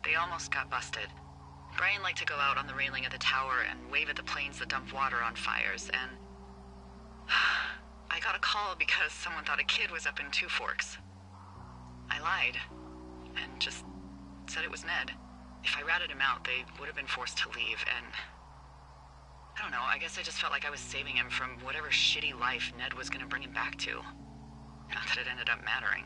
They almost got busted. Brian liked to go out on the railing of the tower and wave at the planes that dump water on fires, and... I got a call because someone thought a kid was up in Two Forks. I lied, and just said it was Ned. If I ratted him out, they would have been forced to leave, and... I don't know, I guess I just felt like I was saving him from whatever shitty life Ned was gonna bring him back to. Not that it ended up mattering.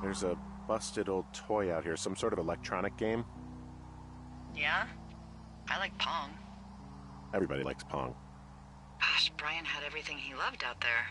There's a busted old toy out here, some sort of electronic game. Yeah? I like Pong. Everybody likes Pong. Gosh, Brian had everything he loved out there.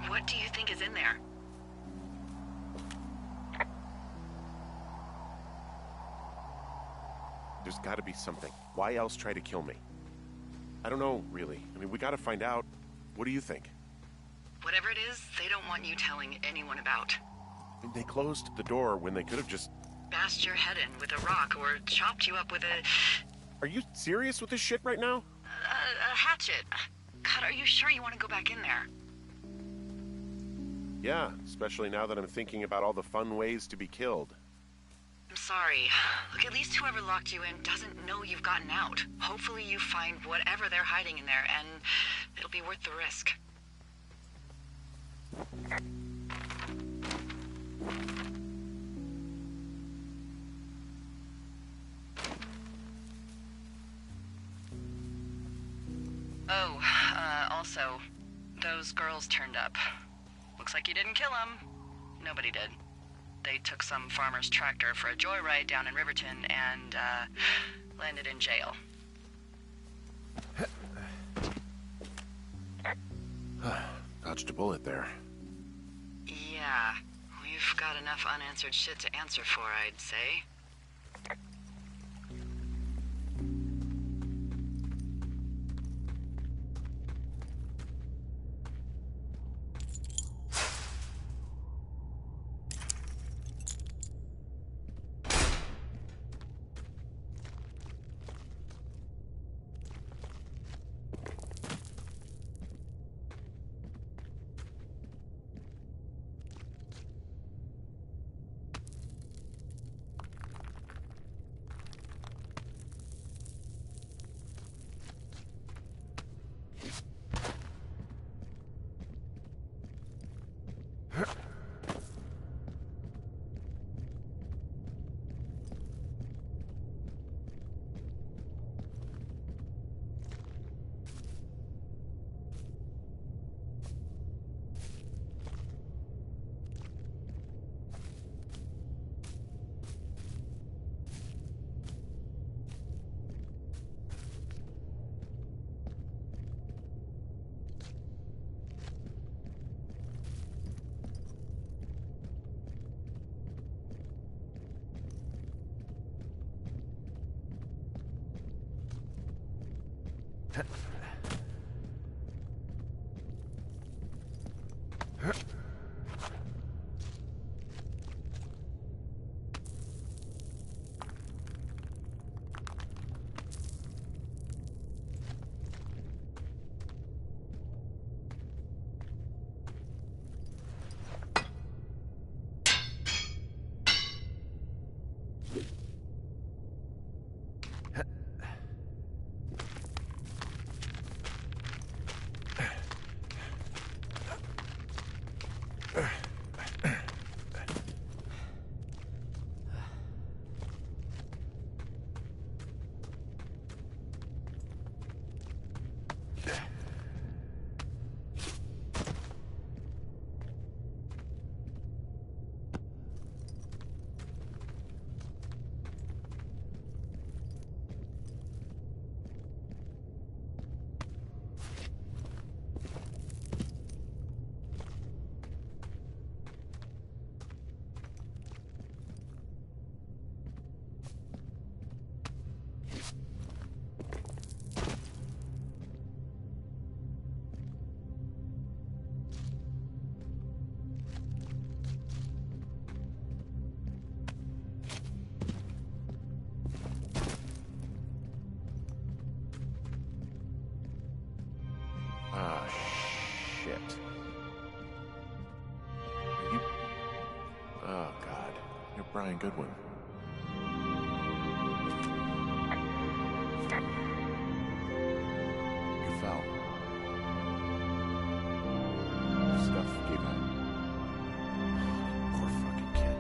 What do you think is in there? There's gotta be something. Why else try to kill me? I don't know, really. I mean, we gotta find out. What do you think? Whatever it is, they don't want you telling anyone about. They closed the door when they could have just... Bashed your head in with a rock or chopped you up with a... Are you serious with this shit right now? a hatchet. God, are you sure you want to go back in there? Yeah, especially now that I'm thinking about all the fun ways to be killed. I'm sorry. Look, at least whoever locked you in doesn't know you've gotten out. Hopefully you find whatever they're hiding in there, and it'll be worth the risk. Oh, also, those girls turned up. Looks like you didn't kill them. Nobody did. They took some farmer's tractor for a joyride down in Riverton and, landed in jail. Dodged a bullet there. Yeah, we've got enough unanswered shit to answer for, I'd say. Ah, shit. You... Oh, God. You're Brian Goodwin. You fell. Stuff gave out. Poor fucking kid.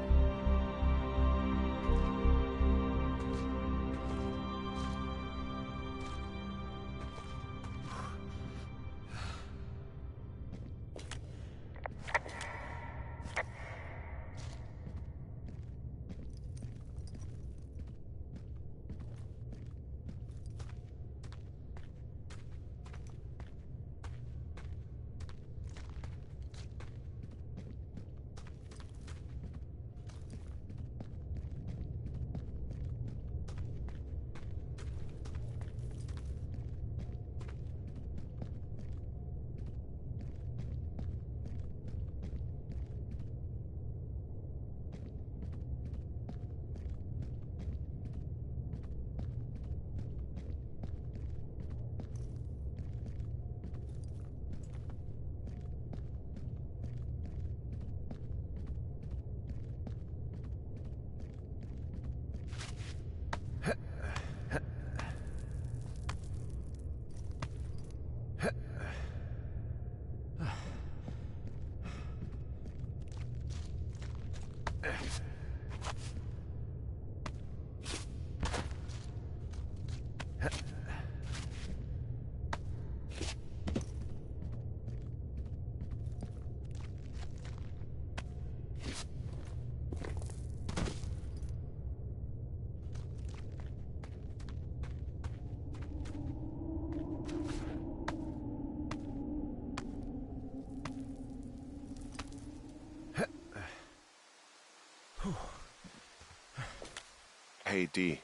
Hey, Dee.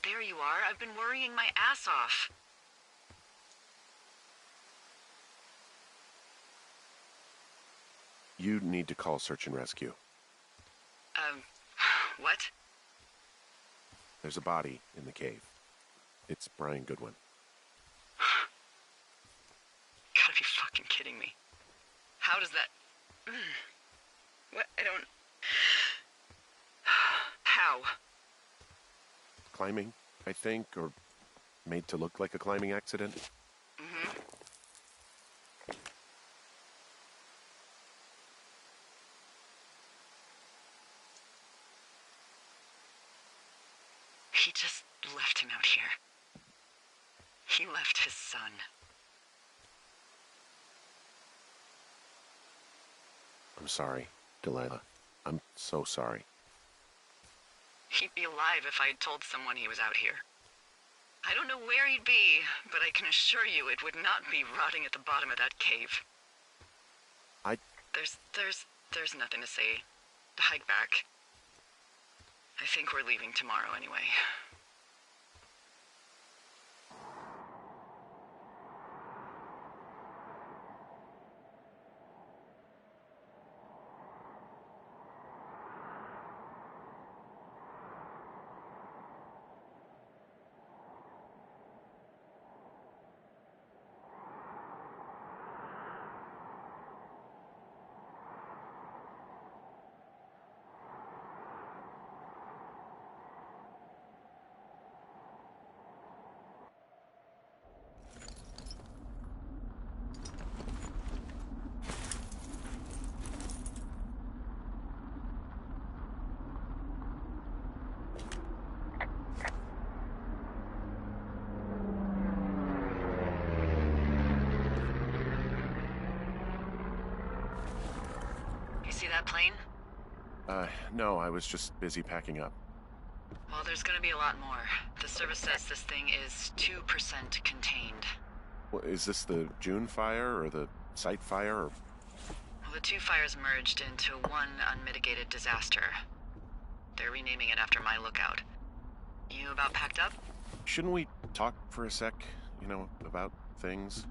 There you are. I've been worrying my ass off. You need to call search and rescue. What? There's a body in the cave. It's Brian Goodwin. Gotta be fucking kidding me. How does that... What? I don't... How? Climbing, I think, or made to look like a climbing accident. Mm-hmm. He just left him out here. He left his son. I'm sorry, Delilah. I'm so sorry. He'd be alive if I had told someone he was out here. I don't know where he'd be, but I can assure you it would not be rotting at the bottom of that cave. There's nothing to say. Hike back. I think we're leaving tomorrow anyway. that plane? No, I was just busy packing up. Well, there's gonna be a lot more. The service says this thing is 2% contained. Well, is this the June fire or the site fire? Or... Well, the two fires merged into one unmitigated disaster. They're renaming it after my lookout. You about packed up? Shouldn't we talk for a sec, about things?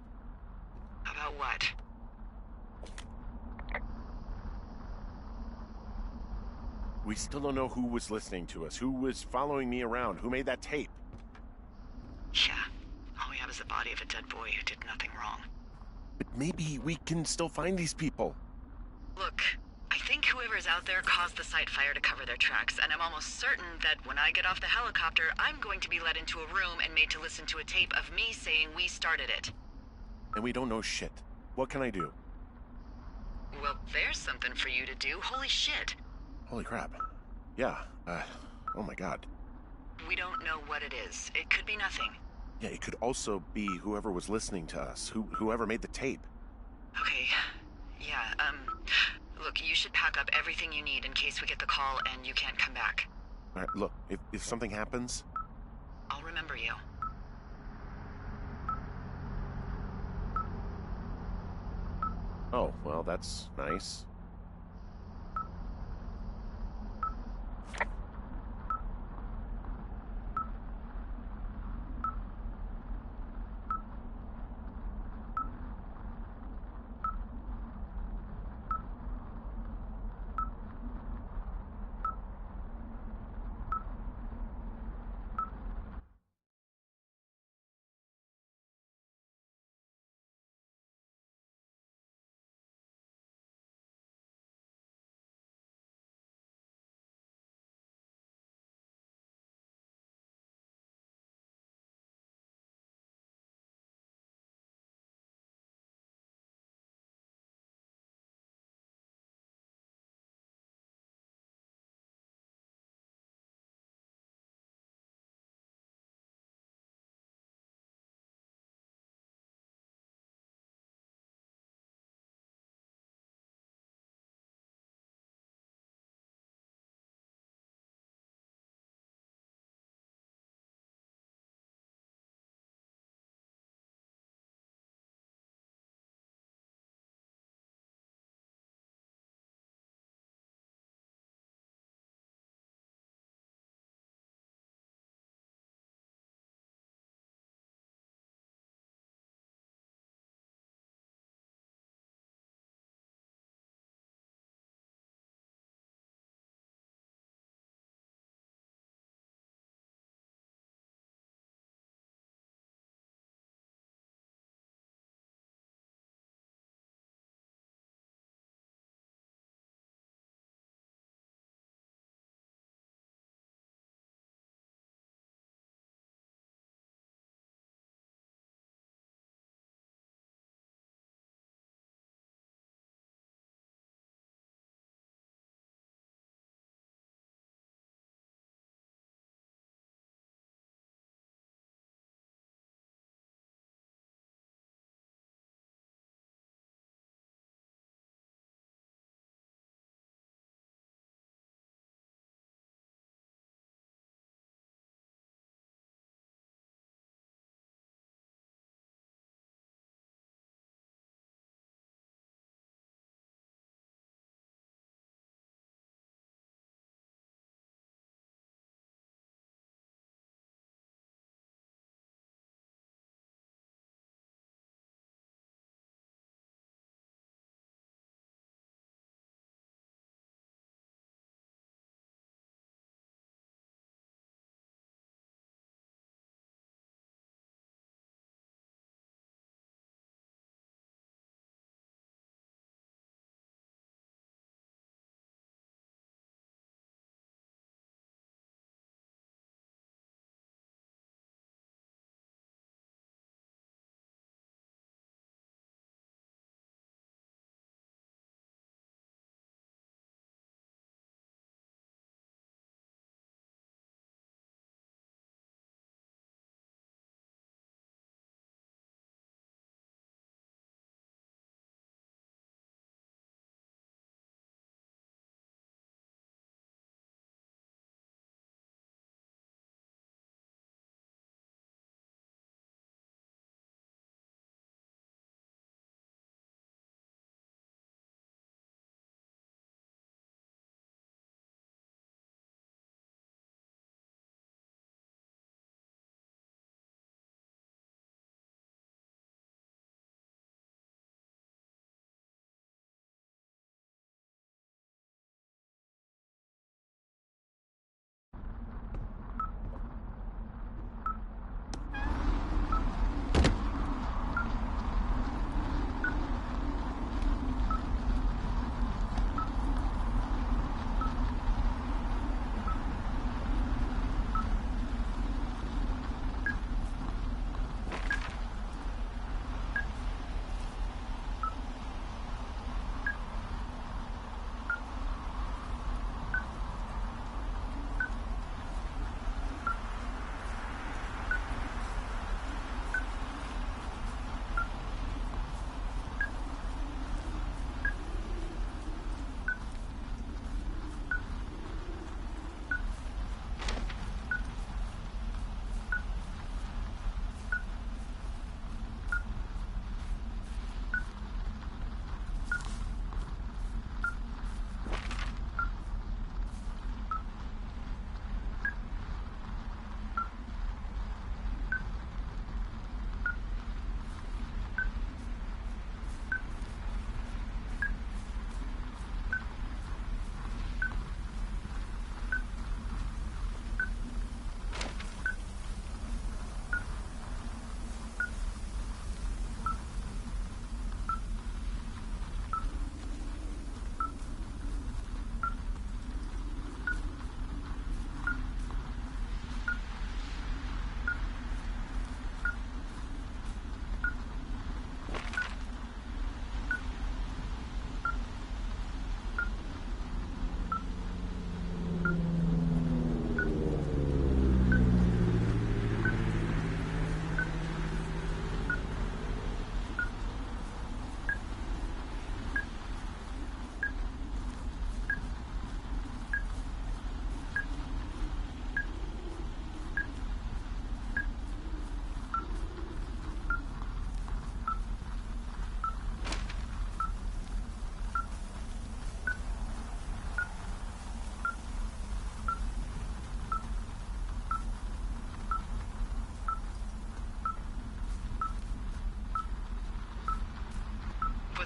About what? We still don't know who was listening to us, who was following me around, who made that tape. Yeah. All we have is the body of a dead boy who did nothing wrong. But maybe we can still find these people. Look, I think whoever's out there caused the site fire to cover their tracks, and I'm almost certain that when I get off the helicopter, I'm going to be led into a room and made to listen to a tape of me saying we started it. And we don't know shit. What can I do? Well, there's something for you to do. Holy shit. Holy crap. Yeah, oh my god. We don't know what it is. It could be nothing. Yeah, it could also be whoever was listening to us, whoever made the tape. Okay, yeah, look, you should pack up everything you need in case we get the call and you can't come back. All right, look, if something happens... I'll remember you. Oh, well, that's nice.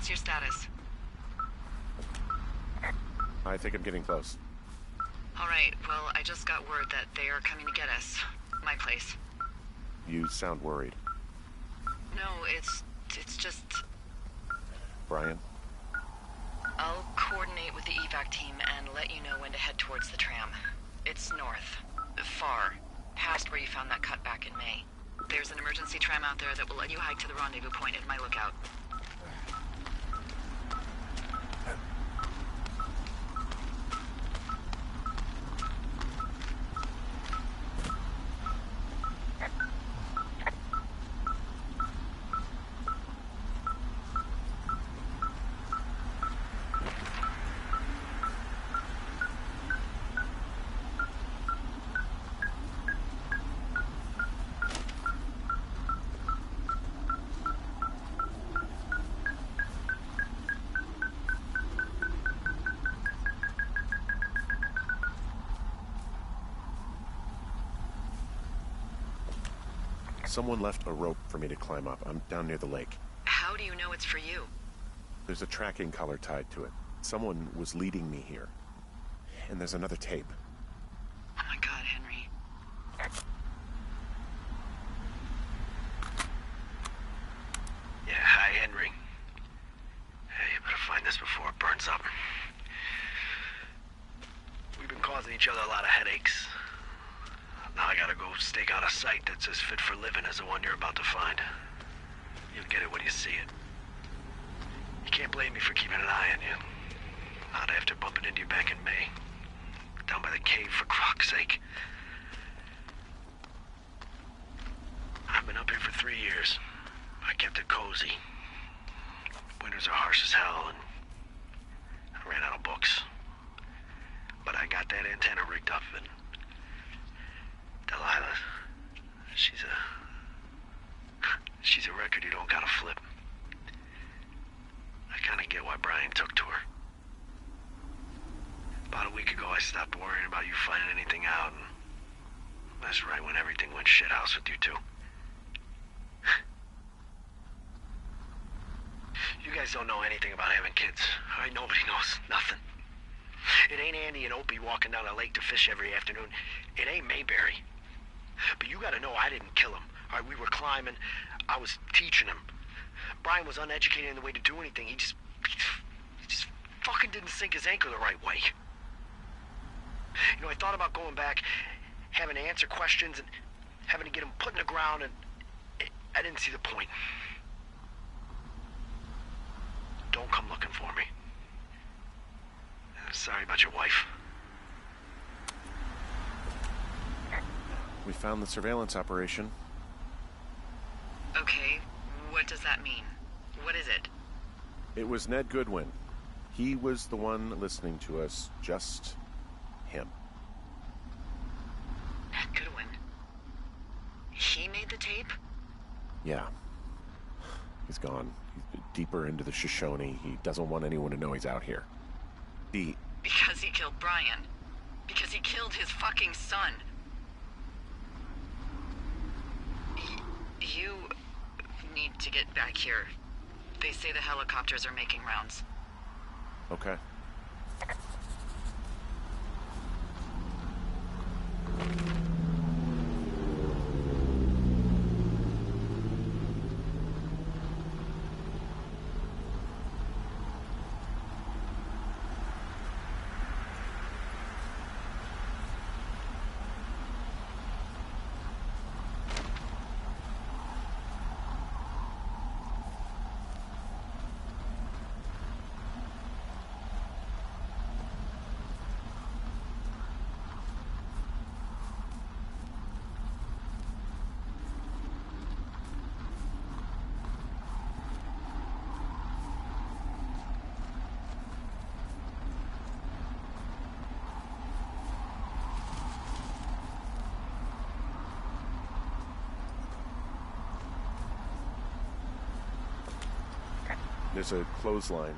What's your status? I think I'm getting close. All right, well, I just got word that they are coming to get us. My place. You sound worried. No, it's just... Brian? I'll coordinate with the evac team and let you know when to head towards the tram. It's north. Far. Past where you found that cut back in May. There's an emergency tram out there that will let you hike to the rendezvous point at my lookout. Someone left a rope for me to climb up. I'm down near the lake. How do you know it's for you? There's a tracking collar tied to it. Someone was leading me here. And there's another tape. Oh my God, Henry. Yeah, hi, Henry. Hey, you better find this before it burns up. We've been causing each other a lot of headaches. Now I gotta go stake out a site that's as fit for living as the one you're about to find. You'll get it when you see it. You can't blame me for keeping an eye on you. Not after bumping into you back in May. Down by the cave, for croc's sake. I've been up here for 3 years. I kept it cozy. Winters are harsh as hell, and I ran out of books. But I got that antenna rigged up, and Delilah, she's a record you don't gotta flip. I kinda get why Brian took to her. About a week ago, I stopped worrying about you finding anything out, and that's right when everything went shithouse with you two. You guys don't know anything about having kids. All right, nobody knows nothing. It ain't Andy and Opie walking down a lake to fish every afternoon. It ain't Mayberry. But you gotta know I didn't kill him. All right, we were climbing. I was teaching him. Brian was uneducated in the way to do anything. He just fucking didn't sink his anchor the right way. You know, I thought about going back, having to answer questions, and having to get him put in the ground, and I didn't see the point. Don't come looking for me. Sorry about your wife. We found the surveillance operation. Okay, what does that mean? What is it? It was Ned Goodwin. He was the one listening to us. Just him. Ned Goodwin? He made the tape? Yeah. He's gone. He's deeper into the Shoshone. He doesn't want anyone to know he's out here. Because he killed Brian. Because he killed his fucking son. You need to get back here. They say the helicopters are making rounds. Okay. There's a clothesline.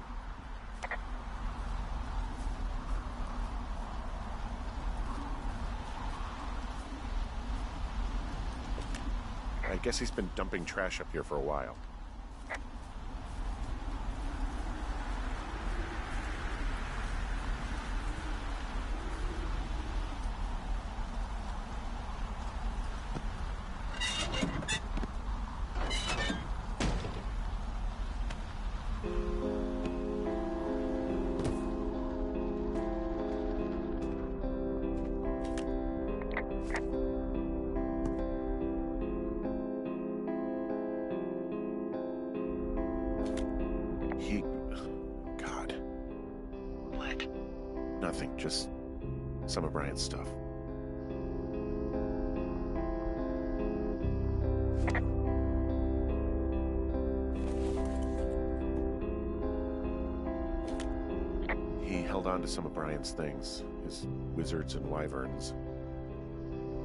I guess he's been dumping trash up here for a while. Nothing, just some of Brian's stuff. He held on to some of Brian's things, his wizards and wyverns.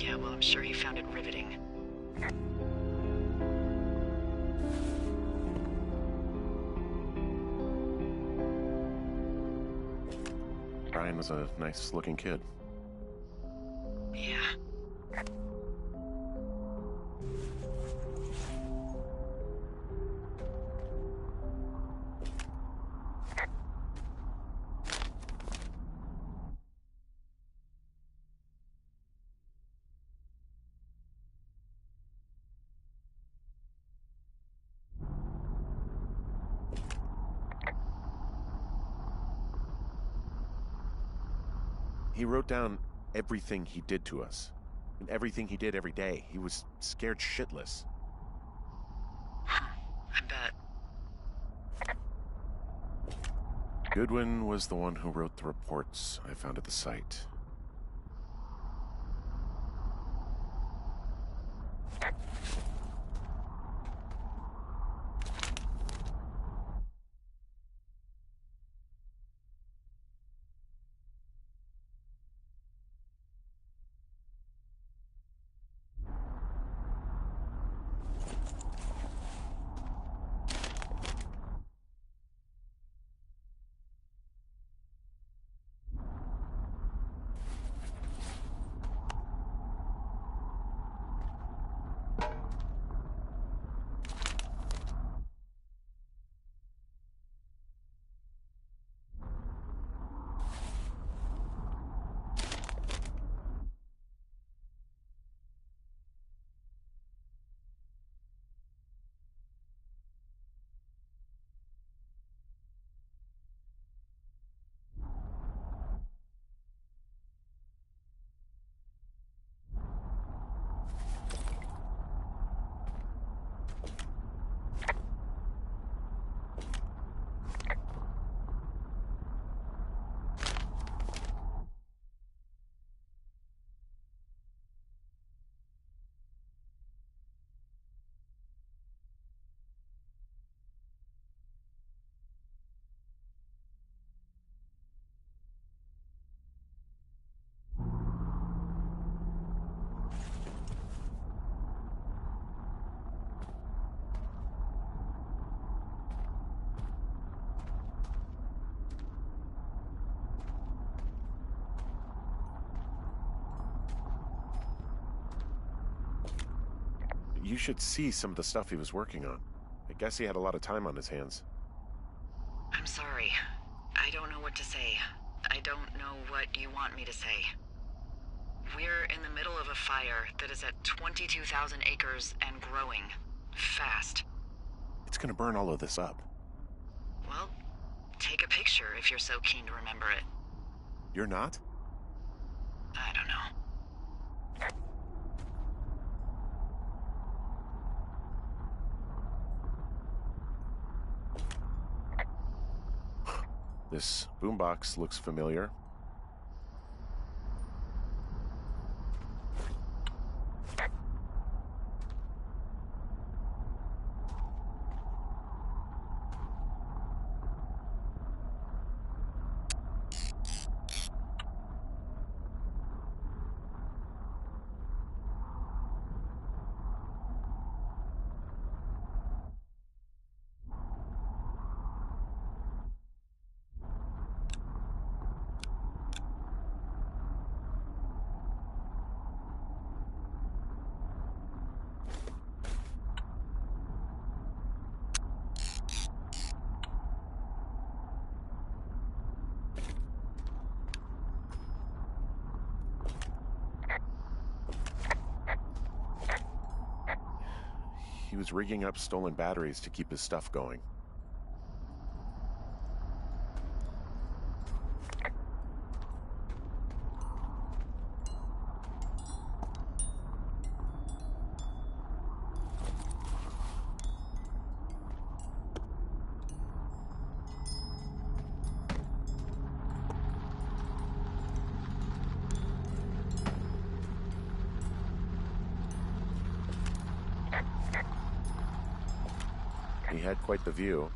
Yeah, well, I'm sure he found it riveting. Brian was a nice-looking kid. Yeah. He wrote down everything he did to us, and everything he did every day. He was scared shitless. I bet. Goodwin was the one who wrote the reports I found at the site. You should see some of the stuff he was working on. I guess he had a lot of time on his hands. I'm sorry. I don't know what to say. I don't know what you want me to say. We're in the middle of a fire that is at 22,000 acres and growing. Fast. It's gonna burn all of this up. Well, take a picture if you're so keen to remember it. You're not? I don't know. This boombox looks familiar. He was rigging up stolen batteries to keep his stuff going. He had quite the view.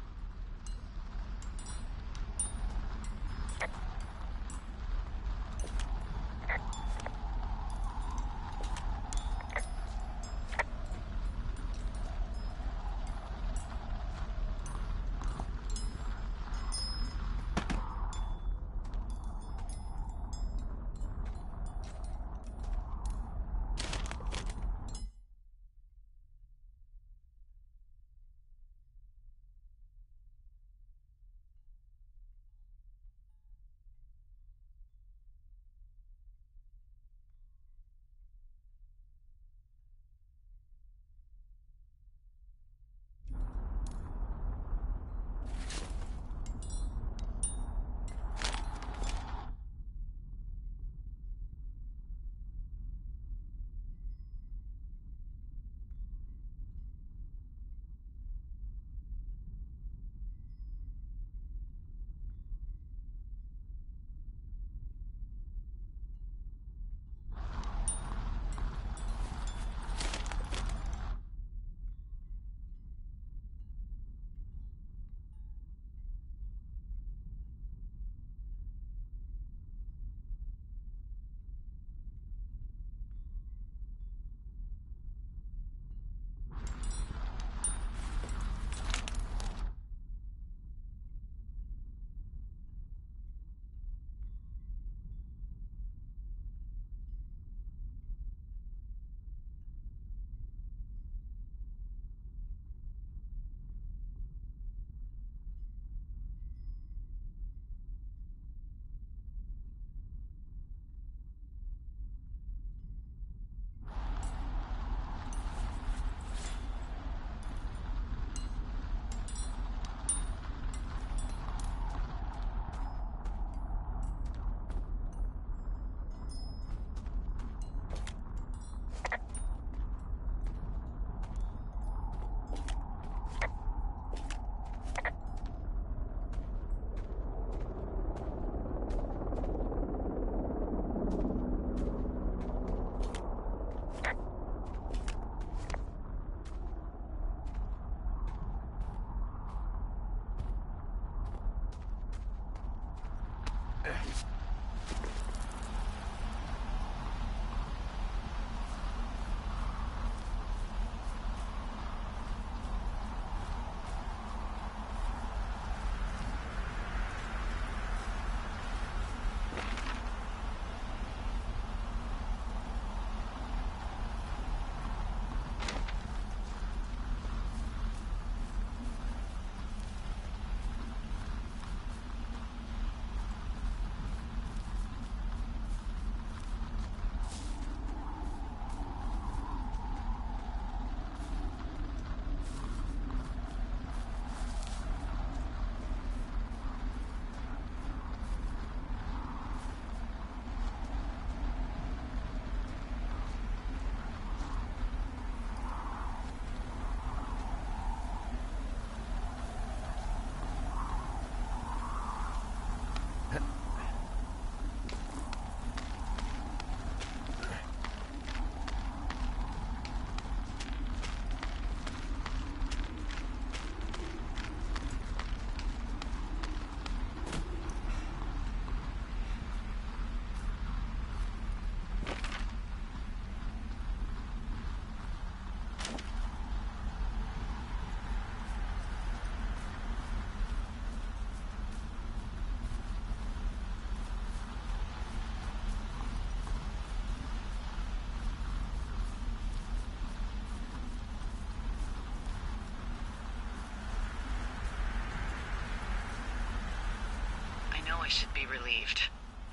I should be relieved.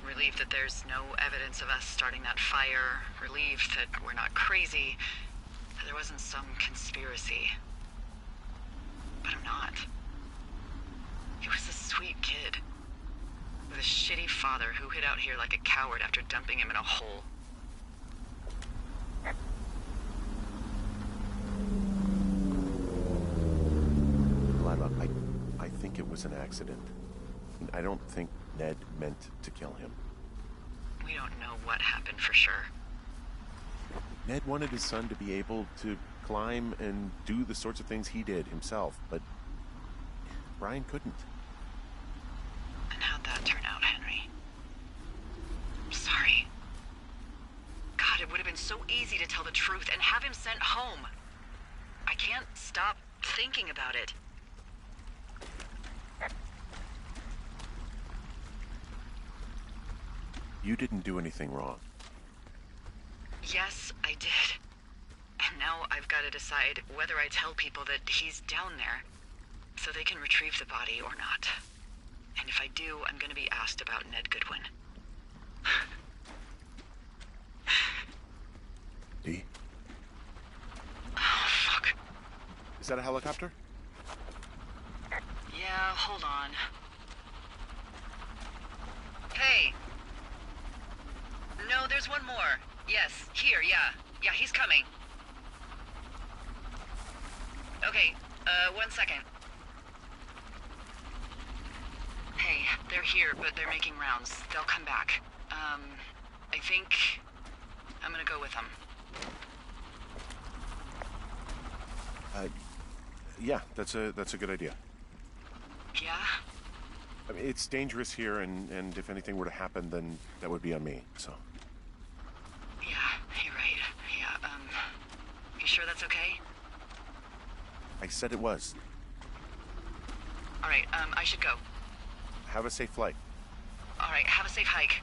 Relieved that there's no evidence of us starting that fire. Relieved that we're not crazy. That there wasn't some conspiracy. But I'm not. He was a sweet kid. With a shitty father who hid out here like a coward after dumping him in a hole. Lila, I think it was an accident. I don't think Ned meant to kill him. We don't know what happened for sure. Ned wanted his son to be able to climb and do the sorts of things he did himself, but Brian couldn't. And how'd that turn out, Henry? I'm sorry. God, it would have been so easy to tell the truth and have him sent home. I can't stop thinking about it. You didn't do anything wrong. Yes, I did. And now I've got to decide whether I tell people that he's down there so they can retrieve the body or not. And if I do, I'm going to be asked about Ned Goodwin. Dee? Oh, fuck. Is that a helicopter? Yeah, hold on. Hey. No, there's one more. Yes, here, yeah. Yeah, he's coming. Okay, 1 second. Hey, they're here, but they're making rounds. They'll come back. I think I'm gonna go with them. Yeah, that's a good idea. Yeah? I mean, it's dangerous here, and if anything were to happen, then that would be on me, so. Yeah, you're right. Yeah, you sure that's okay? I said it was. All right, I should go. Have a safe flight. All right, have a safe hike.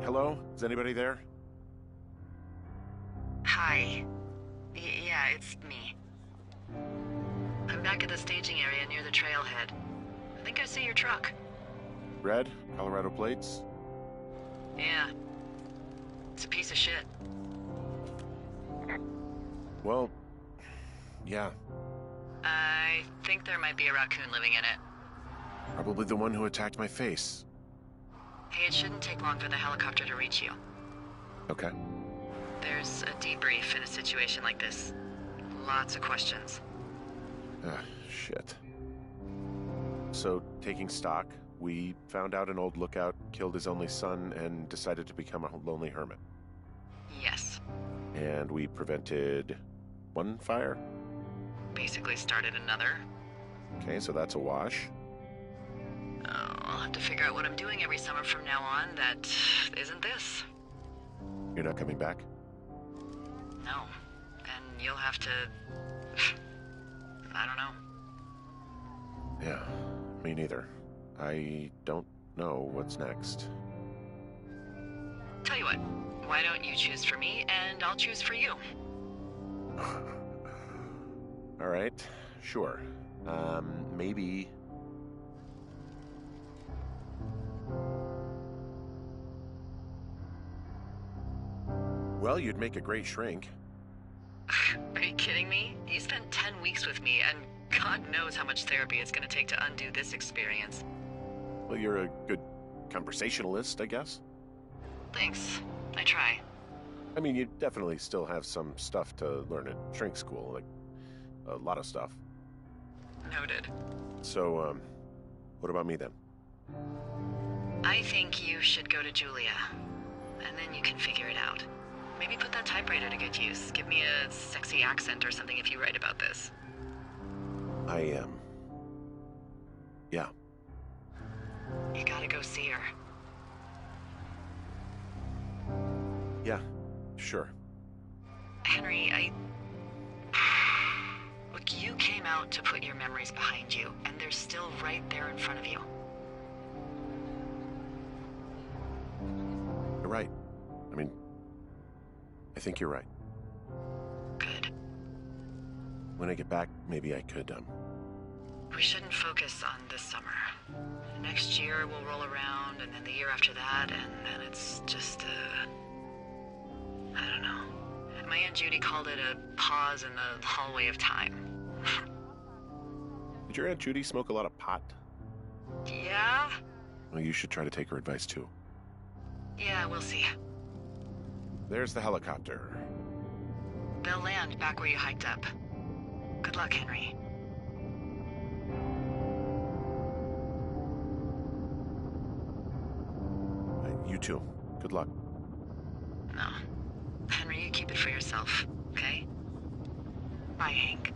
Hello? Is anybody there? Hi. Yeah, it's me. I'm back at the staging area near the trailhead. I think I see your truck. Red? Colorado plates? Yeah. It's a piece of shit. Well, yeah. I think there might be a raccoon living in it. Probably the one who attacked my face. Hey, it shouldn't take long for the helicopter to reach you. Okay. There's a debrief in a situation like this. Lots of questions. Shit. So, taking stock, we found out an old lookout killed his only son and decided to become a lonely hermit. Yes. And we prevented one fire? Basically started another. Okay, so that's a wash. Oh, I'll have to figure out what I'm doing every summer from now on that isn't this. You're not coming back? No. And you'll have to... I don't know. Yeah, me neither. I don't know what's next. Tell you what, why don't you choose for me and I'll choose for you? All right, sure. Maybe... Well, you'd make a great shrink. Are you kidding me? You spent 10 weeks with me, and God knows how much therapy it's going to take to undo this experience. Well, you're a good conversationalist, I guess. Thanks. I try. I mean, you definitely still have some stuff to learn at shrink school, like a lot of stuff. Noted. So, what about me then? I think you should go to Julia, and then you can figure it out. Maybe put that typewriter to good use. Give me a sexy accent or something if you write about this. Yeah. You gotta go see her. Yeah, sure. Henry, Look, you came out to put your memories behind you, and they're still right there in front of you. You're right. I mean, I think you're right. Good. When I get back, maybe I could, We shouldn't focus on this summer. Next year we'll roll around, and then the year after that, and then it's just, I don't know. My Aunt Judy called it a pause in the hallway of time. Did your Aunt Judy smoke a lot of pot? Yeah? Well, you should try to take her advice, too. Yeah, we'll see. There's the helicopter. They'll land back where you hiked up. Good luck, Henry. You too. Good luck. No. Henry, you keep it for yourself, okay? Bye, Hank.